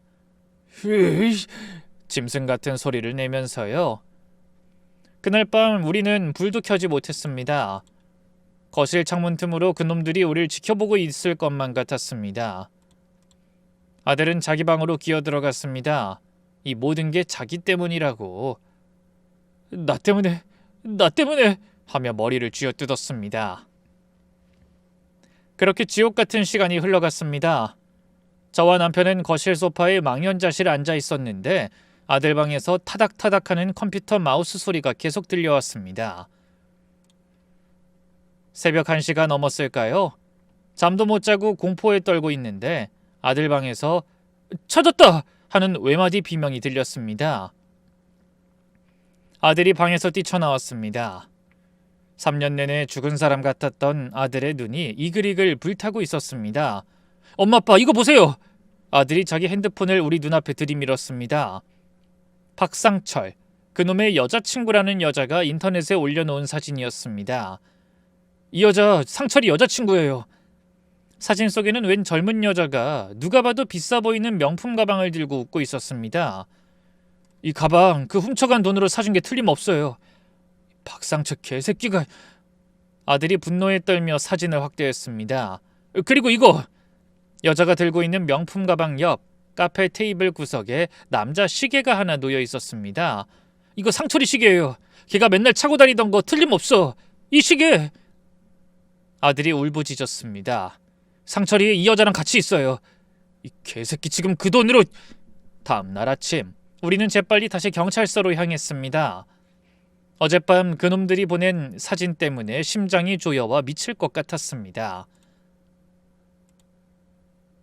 짐승 같은 소리를 내면서요. 그날 밤 우리는 불도 켜지 못했습니다. 거실 창문 틈으로 그놈들이 우리를 지켜보고 있을 것만 같았습니다. 아들은 자기 방으로 기어들어갔습니다. 이 모든 게 자기 때문이라고. 나 때문에 하며 머리를 쥐어뜯었습니다. 그렇게 지옥 같은 시간이 흘러갔습니다. 저와 남편은 거실 소파에 망연자실 앉아 있었는데 아들 방에서 타닥타닥하는 컴퓨터 마우스 소리가 계속 들려왔습니다. 새벽 1시가 넘었을까요? 잠도 못 자고 공포에 떨고 있는데 아들 방에서 찾았다! 하는 외마디 비명이 들렸습니다. 아들이 방에서 뛰쳐나왔습니다. 3년 내내 죽은 사람 같았던 아들의 눈이 이글이글 불타고 있었습니다. 엄마, 아빠, 이거 보세요! 아들이 자기 핸드폰을 우리 눈앞에 들이밀었습니다. 박상철, 그놈의 여자친구라는 여자가 인터넷에 올려놓은 사진이었습니다. 이 여자, 상철이 여자친구예요. 사진 속에는 웬 젊은 여자가 누가 봐도 비싸 보이는 명품 가방을 들고 웃고 있었습니다. 이 가방 그 훔쳐간 돈으로 사준 게 틀림없어요. 박상철 개새끼가. 아들이 분노에 떨며 사진을 확대했습니다. 그리고 이거! 여자가 들고 있는 명품 가방 옆 카페 테이블 구석에 남자 시계가 하나 놓여 있었습니다. 이거 상철이 시계예요. 걔가 맨날 차고 다니던 거 틀림없어. 이 시계! 아들이 울부짖었습니다. 상철이 이 여자랑 같이 있어요. 이 개새끼 지금 그 돈으로. 다음 날 아침 우리는 재빨리 다시 경찰서로 향했습니다. 어젯밤 그놈들이 보낸 사진 때문에 심장이 조여와 미칠 것 같았습니다.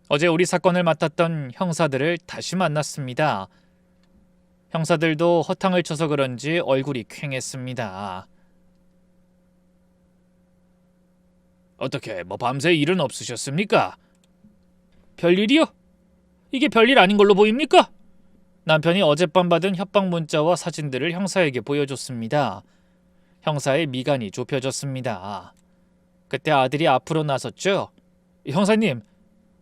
어제 우리 사건을 맡았던 형사들을 다시 만났습니다. 형사들도 허탕을 쳐서 그런지 얼굴이 퀭했습니다. 어떻게 밤새 일은 없으셨습니까? 별일이요? 이게 별일 아닌 걸로 보입니까? 남편이 어젯밤 받은 협박 문자와 사진들을 형사에게 보여줬습니다. 형사의 미간이 좁혀졌습니다. 그때 아들이 앞으로 나섰죠. 형사님,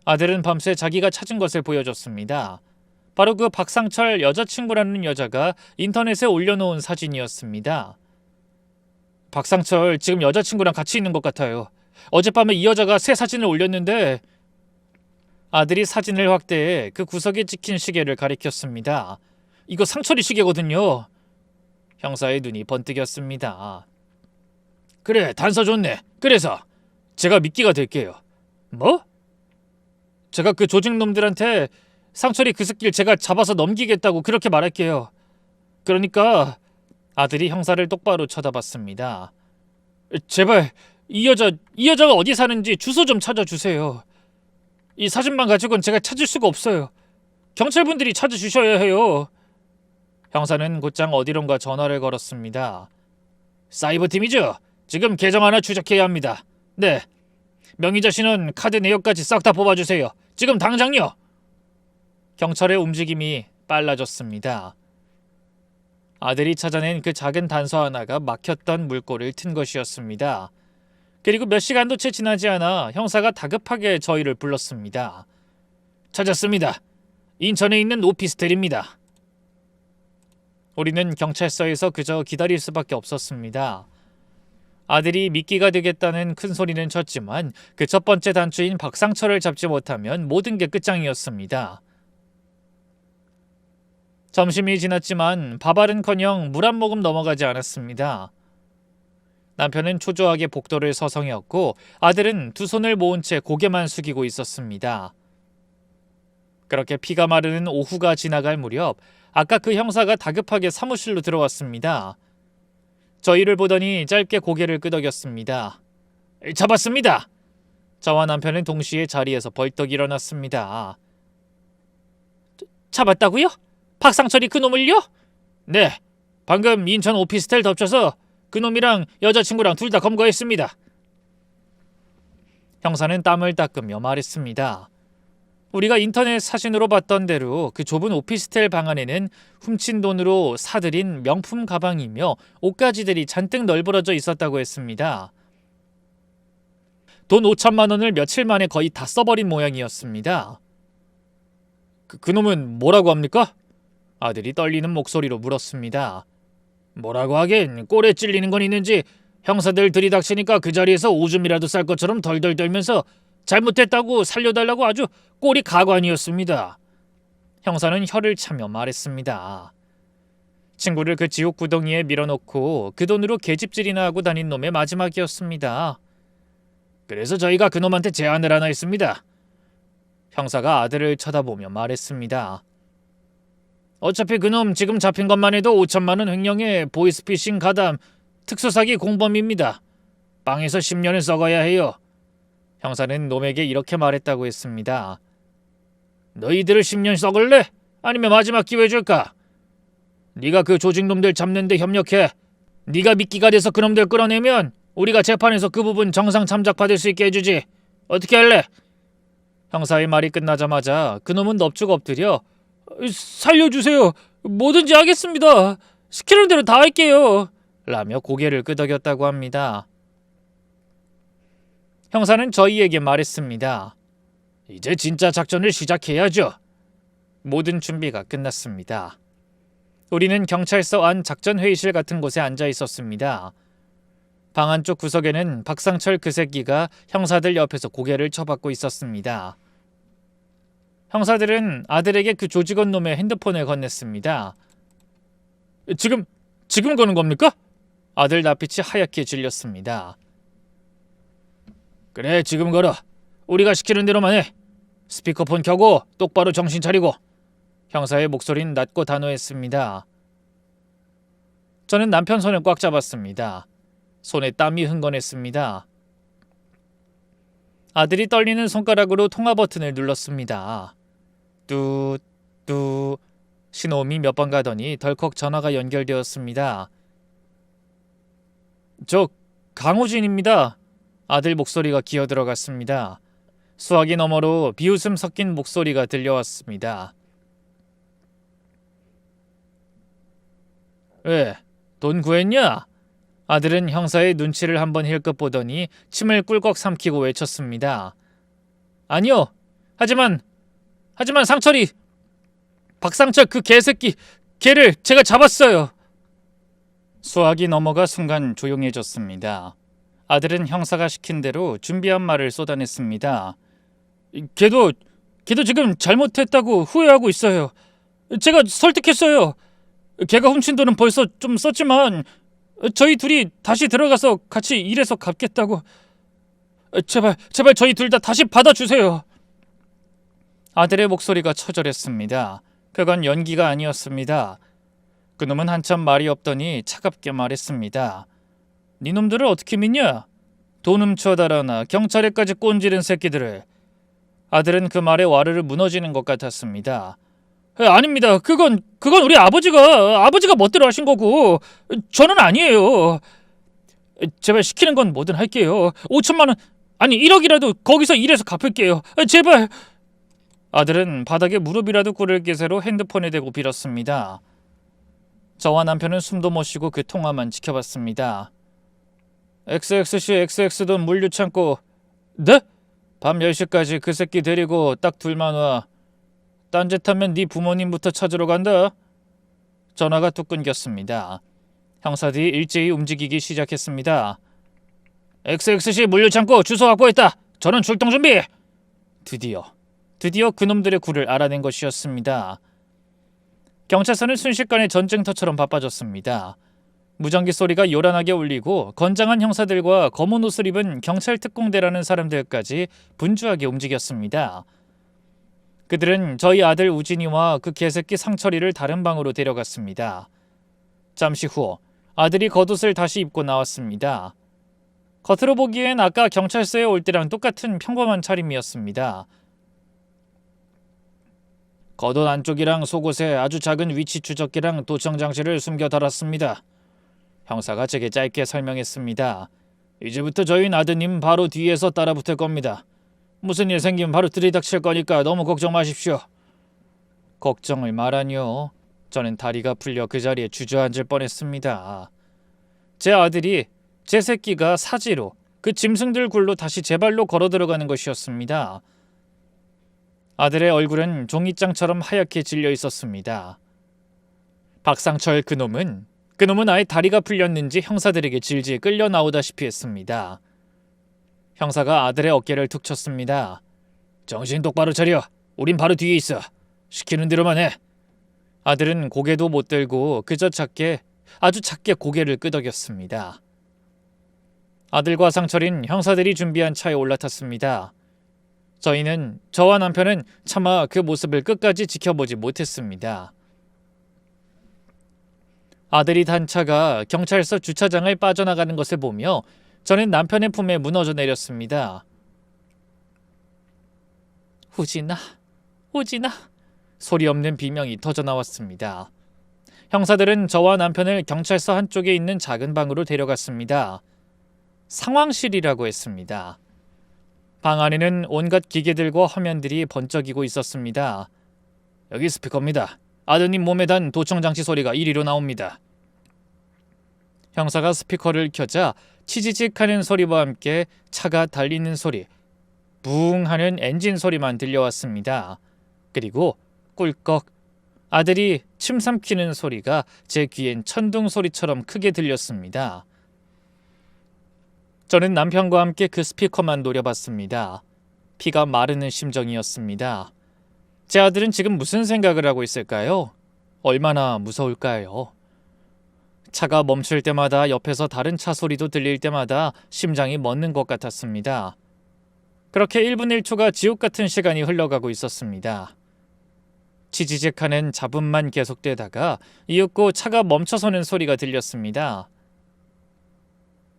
아들은 밤새 자기가 찾은 것을 보여줬습니다. 바로 그 박상철 여자친구라는 여자가 인터넷에 올려놓은 사진이었습니다. 박상철 지금 여자친구랑 같이 있는 것 같아요. 어젯밤에 이 여자가 새 사진을 올렸는데. 아들이 사진을 확대해 그 구석에 찍힌 시계를 가리켰습니다. 이거 상철이 시계거든요. 형사의 눈이 번뜩였습니다. 그래, 단서 좋네. 그래서 제가 미끼가 될게요. 뭐? 제가 그 조직놈들한테 상철이 그 새끼를 제가 잡아서 넘기겠다고 그렇게 말할게요. 그러니까. 아들이 형사를 똑바로 쳐다봤습니다. 제발 이 여자가 어디 사는지 주소 좀 찾아주세요. 이 사진만 가지고는 제가 찾을 수가 없어요. 경찰분들이 찾아주셔야 해요. 형사는 곧장 어디론가 전화를 걸었습니다. 사이버팀이죠? 지금 계정 하나 추적해야 합니다. 네. 명의자 신원, 카드 내역까지 싹 다 뽑아주세요. 지금 당장요. 경찰의 움직임이 빨라졌습니다. 아들이 찾아낸 그 작은 단서 하나가 막혔던 물꼬를 튼 것이었습니다. 그리고 몇 시간도 채 지나지 않아 형사가 다급하게 저희를 불렀습니다. 찾았습니다. 인천에 있는 오피스텔입니다. 우리는 경찰서에서 그저 기다릴 수밖에 없었습니다. 아들이 미끼가 되겠다는 큰 소리는 쳤지만 그 첫 번째 단추인 박상철을 잡지 못하면 모든 게 끝장이었습니다. 점심이 지났지만 밥알은커녕 물 한 모금 넘어가지 않았습니다. 남편은 초조하게 복도를 서성였고 아들은 두 손을 모은 채 고개만 숙이고 있었습니다. 그렇게 피가 마르는 오후가 지나갈 무렵 아까 그 형사가 다급하게 사무실로 들어왔습니다. 저희를 보더니 짧게 고개를 끄덕였습니다. 잡았습니다. 저와 남편은 동시에 자리에서 벌떡 일어났습니다. 잡았다고요? 박상철이 그놈을요? 네, 방금 인천 오피스텔 덮쳐서 그놈이랑 여자친구랑 둘 다 검거했습니다. 형사는 땀을 닦으며 말했습니다. 우리가 인터넷 사진으로 봤던 대로 그 좁은 오피스텔 방 안에는 훔친 돈으로 사들인 명품 가방이며 옷가지들이 잔뜩 널브러져 있었다고 했습니다. 돈 5천만 원을 며칠 만에 거의 다 써버린 모양이었습니다. 그놈은 뭐라고 합니까? 아들이 떨리는 목소리로 물었습니다. 뭐라고 하긴 꼴에 찔리는 건 있는지 형사들 들이닥치니까 그 자리에서 오줌이라도 쌀 것처럼 덜덜 떨면서 잘못했다고 살려달라고 아주 꼴이 가관이었습니다. 형사는 혀를 차며 말했습니다. 친구를 그 지옥 구덩이에 밀어넣고 그 돈으로 계집질이나 하고 다닌 놈의 마지막이었습니다. 그래서 저희가 그놈한테 제안을 하나 했습니다. 형사가 아들을 쳐다보며 말했습니다. 어차피 그놈 지금 잡힌 것만 해도 5천만 원 횡령에 보이스피싱 가담, 특수사기 공범입니다. 빵에서 10년을 썩어야 해요. 형사는 놈에게 이렇게 말했다고 했습니다. 너희들을 10년 썩을래? 아니면 마지막 기회 줄까? 네가 그 조직놈들 잡는 데 협력해. 네가 미끼가 돼서 그놈들 끌어내면 우리가 재판에서 그 부분 정상 참작받을 수 있게 해주지. 어떻게 할래? 형사의 말이 끝나자마자 그놈은 넙죽 엎드려 살려주세요. 뭐든지 하겠습니다. 시키는 대로 다 할게요. 라며 고개를 끄덕였다고 합니다. 형사는 저희에게 말했습니다. 이제 진짜 작전을 시작해야죠. 모든 준비가 끝났습니다. 우리는 경찰서 안 작전회의실 같은 곳에 앉아 있었습니다. 방 안쪽 구석에는 박상철 그 새끼가 형사들 옆에서 고개를 쳐받고 있었습니다. 형사들은 아들에게 그 조직원 놈의 핸드폰을 건넸습니다. 지금 거는 겁니까? 아들 낯빛이 하얗게 질렸습니다. 그래, 지금 걸어. 우리가 시키는 대로만 해. 스피커폰 켜고 똑바로 정신 차리고. 형사의 목소리는 낮고 단호했습니다. 저는 남편 손을 꽉 잡았습니다. 손에 땀이 흥건했습니다. 아들이 떨리는 손가락으로 통화 버튼을 눌렀습니다. 뚜 신호음이 몇 번 가더니 덜컥 전화가 연결되었습니다. 저 강호진입니다. 아들 목소리가 기어들어갔습니다. 수화기 너머로 비웃음 섞인 목소리가 들려왔습니다. 왜? 돈 구했냐? 아들은 형사의 눈치를 한번 힐끗 보더니 침을 꿀꺽 삼키고 외쳤습니다. 아니요. 하지만 상철이 박상철 그 개새끼 걔를 제가 잡았어요. 수화기 너머가 순간 조용해졌습니다. 아들은 형사가 시킨 대로 준비한 말을 쏟아냈습니다. 걔도 지금 잘못했다고 후회하고 있어요. 제가 설득했어요. 걔가 훔친 돈은 벌써 좀 썼지만 저희 둘이 다시 들어가서 같이 일해서 갚겠다고. 제발 저희 둘 다 다시 받아주세요. 아들의 목소리가 처절했습니다. 그건 연기가 아니었습니다. 그놈은 한참 말이 없더니 차갑게 말했습니다. 니놈들을 어떻게 믿냐? 돈 훔쳐달아나 경찰에까지 꼰지른 새끼들을. 아들은 그 말에 와르르 무너지는 것 같았습니다. 아닙니다. 그건 우리 아버지가 멋대로 하신 거고 저는 아니에요. 제발 시키는 건 뭐든 할게요. 5천만 원 아니 1억이라도 거기서 일해서 갚을게요. 제발. 아들은 바닥에 무릎이라도 꿇을 기세로 핸드폰에 대고 빌었습니다. 저와 남편은 숨도 못 쉬고 그 통화만 지켜봤습니다. XXC XX 돈 물류 창고. 네? 밤 10시까지 그 새끼 데리고 딱 둘만 와. 딴짓하면 네 부모님부터 찾으러 간다. 전화가 뚝 끊겼습니다. 형사들이 일제히 움직이기 시작했습니다. XXC 물류창고 주소 확보했다. 저는 출동 준비. 드디어 그놈들의 굴을 알아낸 것이었습니다. 경찰서는 순식간에 전쟁터처럼 바빠졌습니다. 무전기 소리가 요란하게 울리고 건장한 형사들과 검은 옷을 입은 경찰 특공대라는 사람들까지 분주하게 움직였습니다. 그들은 저희 아들 우진이와 그 개새끼 상철이를 다른 방으로 데려갔습니다. 잠시 후 아들이 겉옷을 다시 입고 나왔습니다. 겉으로 보기엔 아까 경찰서에 올 때랑 똑같은 평범한 차림이었습니다. 겉옷 안쪽이랑 속옷에 아주 작은 위치 추적기랑 도청 장치를 숨겨 달았습니다. 형사가 제게 짧게 설명했습니다. 이제부터 저희 아드님 바로 뒤에서 따라붙을 겁니다. 무슨 일 생기면 바로 들이닥칠 거니까 너무 걱정 마십시오. 걱정을 말하뇨. 저는 다리가 풀려 그 자리에 주저앉을 뻔했습니다. 제 아들이 제 새끼가 사지로 그 짐승들 굴로 다시 제 발로 걸어 들어가는 것이었습니다. 아들의 얼굴은 종이장처럼 하얗게 질려 있었습니다. 박상철 그놈은 아예 다리가 풀렸는지 형사들에게 질질 끌려 나오다시피 했습니다. 형사가 아들의 어깨를 툭 쳤습니다. 정신 똑바로 차려. 우린 바로 뒤에 있어. 시키는 대로만 해. 아들은 고개도 못 들고 그저 아주 작게 고개를 끄덕였습니다. 아들과 상철인 형사들이 준비한 차에 올라탔습니다. 저와 남편은 차마 그 모습을 끝까지 지켜보지 못했습니다. 아들이 탄 차가 경찰서 주차장을 빠져나가는 것을 보며 저는 남편의 품에 무너져 내렸습니다. 우진아, 우진아. 소리 없는 비명이 터져나왔습니다. 형사들은 저와 남편을 경찰서 한쪽에 있는 작은 방으로 데려갔습니다. 상황실이라고 했습니다. 방 안에는 온갖 기계들과 화면들이 번쩍이고 있었습니다. 여기 스피커입니다. 아드님 몸에 단 도청장치 소리가 이리로 나옵니다. 형사가 스피커를 켜자 치지직 하는 소리와 함께 차가 달리는 소리, 붕 하는 엔진 소리만 들려왔습니다. 그리고 꿀꺽 아들이 침 삼키는 소리가 제 귀엔 천둥 소리처럼 크게 들렸습니다. 저는 남편과 함께 그 스피커만 노려봤습니다. 피가 마르는 심정이었습니다. 제 아들은 지금 무슨 생각을 하고 있을까요? 얼마나 무서울까요? 차가 멈출 때마다 옆에서 다른 차 소리도 들릴 때마다 심장이 멎는 것 같았습니다. 그렇게 1분 1초가 지옥 같은 시간이 흘러가고 있었습니다. 치지직하는 잡음만 계속되다가 이윽고 차가 멈춰서는 소리가 들렸습니다.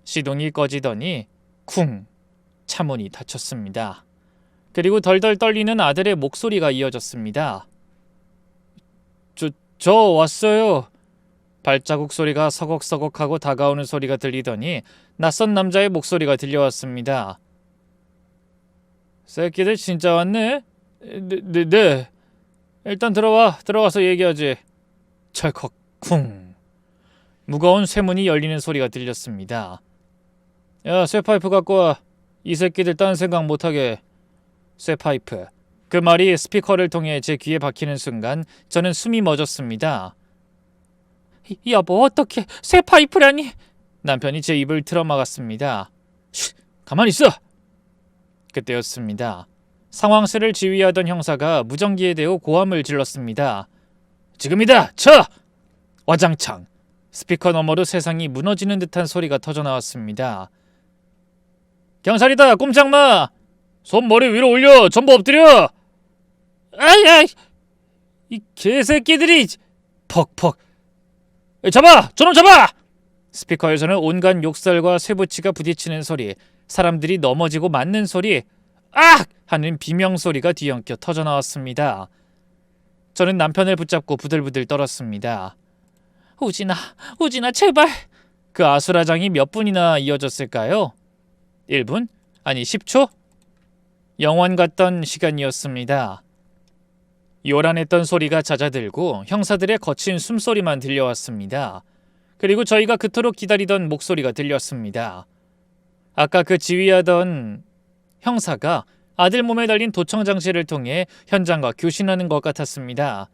시동이 꺼지더니 쿵! 차문이 닫혔습니다. 그리고 덜덜 떨리는 아들의 목소리가 이어졌습니다. 저 왔어요. 발자국 소리가 서걱서걱하고 다가오는 소리가 들리더니 낯선 남자의 목소리가 들려왔습니다. 새끼들 진짜 왔네? 네. 일단 들어가서 얘기하지. 철컥 쿵. 무거운 쇠문이 열리는 소리가 들렸습니다. 야, 쇠파이프 갖고 와. 이 새끼들 딴 생각 못하게. 쇠파이프. 그 말이 스피커를 통해 제 귀에 박히는 순간 저는 숨이 멎었습니다. 여보, 어떻게 쇠파이프라니? 남편이 제 입을 틀어막았습니다. 쉿, 가만히 있어. 그때였습니다. 상황실을 지휘하던 형사가 무전기에 대어 고함을 질렀습니다. 지금이다! 쳐! 와장창. 스피커 너머로 세상이 무너지는 듯한 소리가 터져나왔습니다. 경찰이다! 꼼짝마! 손 머리 위로 올려! 전부 엎드려! 아이! 이 개새끼들이! 퍽퍽! 잡아! 저놈 잡아! 스피커에서는 온갖 욕설과 쇠붙이가 부딪히는 소리, 사람들이 넘어지고 맞는 소리, 악! 하는 비명소리가 뒤엉켜 터져나왔습니다. 저는 남편을 붙잡고 부들부들 떨었습니다. 우진아, 제발! 그 아수라장이 몇 분이나 이어졌을까요? 1분? 아니 10초? 영원 같던 시간이었습니다. 요란했던 소리가 잦아들고 형사들의 거친 숨소리만 들려왔습니다. 그리고 저희가 그토록 기다리던 목소리가 들렸습니다. 아까 그 지휘하던 형사가 아들 몸에 달린 도청 장치를 통해 현장과 교신하는 것 같았습니다.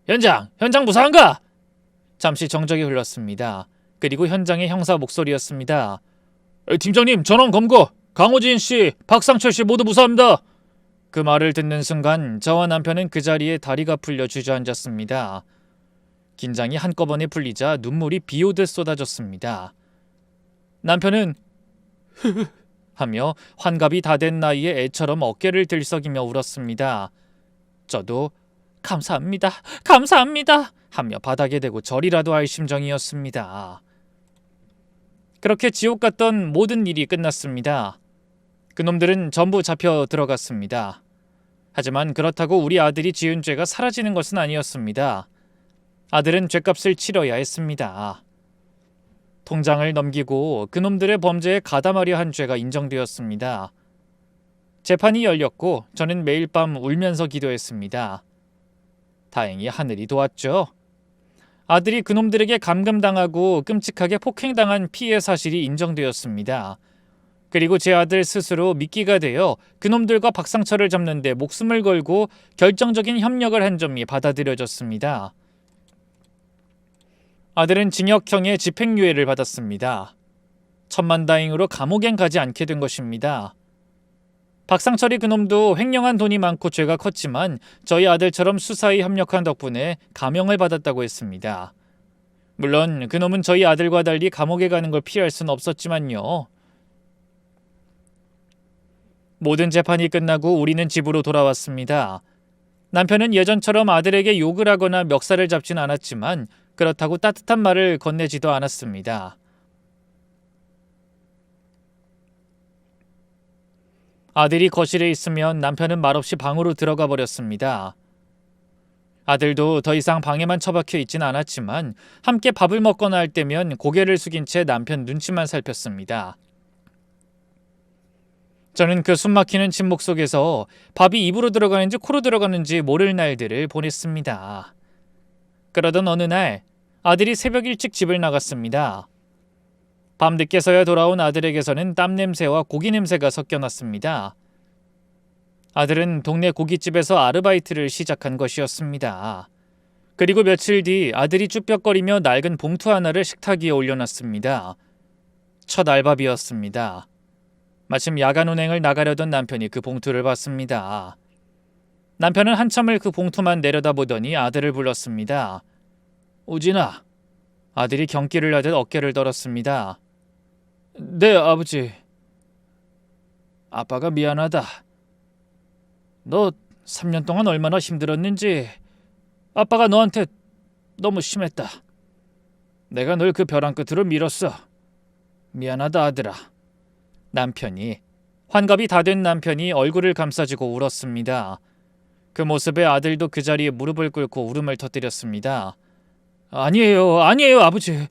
현장 무사한가? 잠시 정적이 흘렀습니다. 그리고 현장의 형사 목소리였습니다. 팀장님, 전원 검거! 강호진 씨, 박상철 씨 모두 무사합니다. 그 말을 듣는 순간 저와 남편은 그 자리에 다리가 풀려 주저앉았습니다. 긴장이 한꺼번에 풀리자 눈물이 비 오듯 쏟아졌습니다. 남편은 하며 환갑이 다 된 나이에 애처럼 어깨를 들썩이며 울었습니다. 저도 감사합니다. 하며 바닥에 대고 절이라도 할 심정이었습니다. 그렇게 지옥 같던 모든 일이 끝났습니다. 그놈들은 전부 잡혀 들어갔습니다. 하지만 그렇다고 우리 아들이 지은 죄가 사라지는 것은 아니었습니다. 아들은 죗값을 치러야 했습니다. 통장을 넘기고 그놈들의 범죄에 가담하려 한 죄가 인정되었습니다. 재판이 열렸고 저는 매일 밤 울면서 기도했습니다. 다행히 하늘이 도왔죠. 아들이 그놈들에게 감금당하고 끔찍하게 폭행당한 피해 사실이 인정되었습니다. 그리고 제 아들 스스로 미끼가 되어 그놈들과 박상철을 잡는 데 목숨을 걸고 결정적인 협력을 한 점이 받아들여졌습니다. 아들은 징역형의 집행유예를 받았습니다. 천만다행으로 감옥엔 가지 않게 된 것입니다. 박상철이 그놈도 횡령한 돈이 많고 죄가 컸지만 저희 아들처럼 수사에 협력한 덕분에 감형을 받았다고 했습니다. 물론 그놈은 저희 아들과 달리 감옥에 가는 걸 피할 수는 없었지만요. 모든 재판이 끝나고 우리는 집으로 돌아왔습니다. 남편은 예전처럼 아들에게 욕을 하거나 멱살을 잡진 않았지만 그렇다고 따뜻한 말을 건네지도 않았습니다. 아들이 거실에 있으면 남편은 말없이 방으로 들어가 버렸습니다. 아들도 더 이상 방에만 처박혀 있진 않았지만 함께 밥을 먹거나 할 때면 고개를 숙인 채 남편 눈치만 살폈습니다. 저는 그 숨막히는 침묵 속에서 밥이 입으로 들어가는지 코로 들어가는지 모를 날들을 보냈습니다. 그러던 어느 날 아들이 새벽 일찍 집을 나갔습니다. 밤 늦게서야 돌아온 아들에게서는 땀 냄새와 고기 냄새가 섞여 났습니다. 아들은 동네 고깃집에서 아르바이트를 시작한 것이었습니다. 그리고 며칠 뒤 아들이 쭈뼛거리며 낡은 봉투 하나를 식탁 위에 올려놨습니다. 첫 알바비였습니다. 마침 야간 운행을 나가려던 남편이 그 봉투를 봤습니다. 남편은 한참을 그 봉투만 내려다보더니 아들을 불렀습니다. 우진아. 아들이 경기를 하듯 어깨를 떨었습니다. 네, 아버지. 아빠가 미안하다. 너 3년 동안 얼마나 힘들었는지 아빠가 너한테 너무 심했다. 내가 널 그 벼랑 끝으로 밀었어. 미안하다 아들아. 남편이 환갑이 다 된 남편이 얼굴을 감싸쥐고 울었습니다. 그 모습에 아들도 그 자리에 무릎을 꿇고 울음을 터뜨렸습니다. 아니에요 아버지.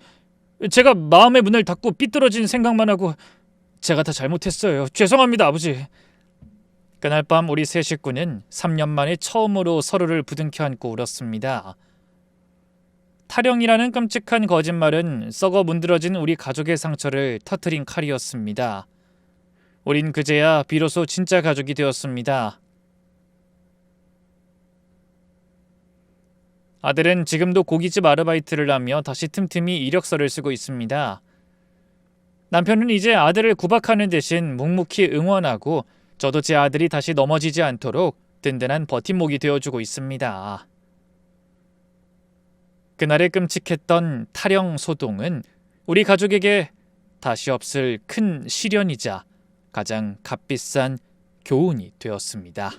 제가 마음의 문을 닫고 삐뚤어진 생각만 하고 제가 다 잘못했어요. 죄송합니다 아버지. 그날 밤 우리 세 식구는 3년 만에 처음으로 서로를 부둥켜 안고 울었습니다. 탈영이라는 끔찍한 거짓말은 썩어 문드러진 우리 가족의 상처를 터뜨린 칼이었습니다. 우린 그제야 비로소 진짜 가족이 되었습니다. 아들은 지금도 고깃집 아르바이트를 하며 다시 틈틈이 이력서를 쓰고 있습니다. 남편은 이제 아들을 구박하는 대신 묵묵히 응원하고 저도 제 아들이 다시 넘어지지 않도록 든든한 버팀목이 되어주고 있습니다. 그날의 끔찍했던 탈영 소동은 우리 가족에게 다시 없을 큰 시련이자 가장 값비싼 교훈이 되었습니다.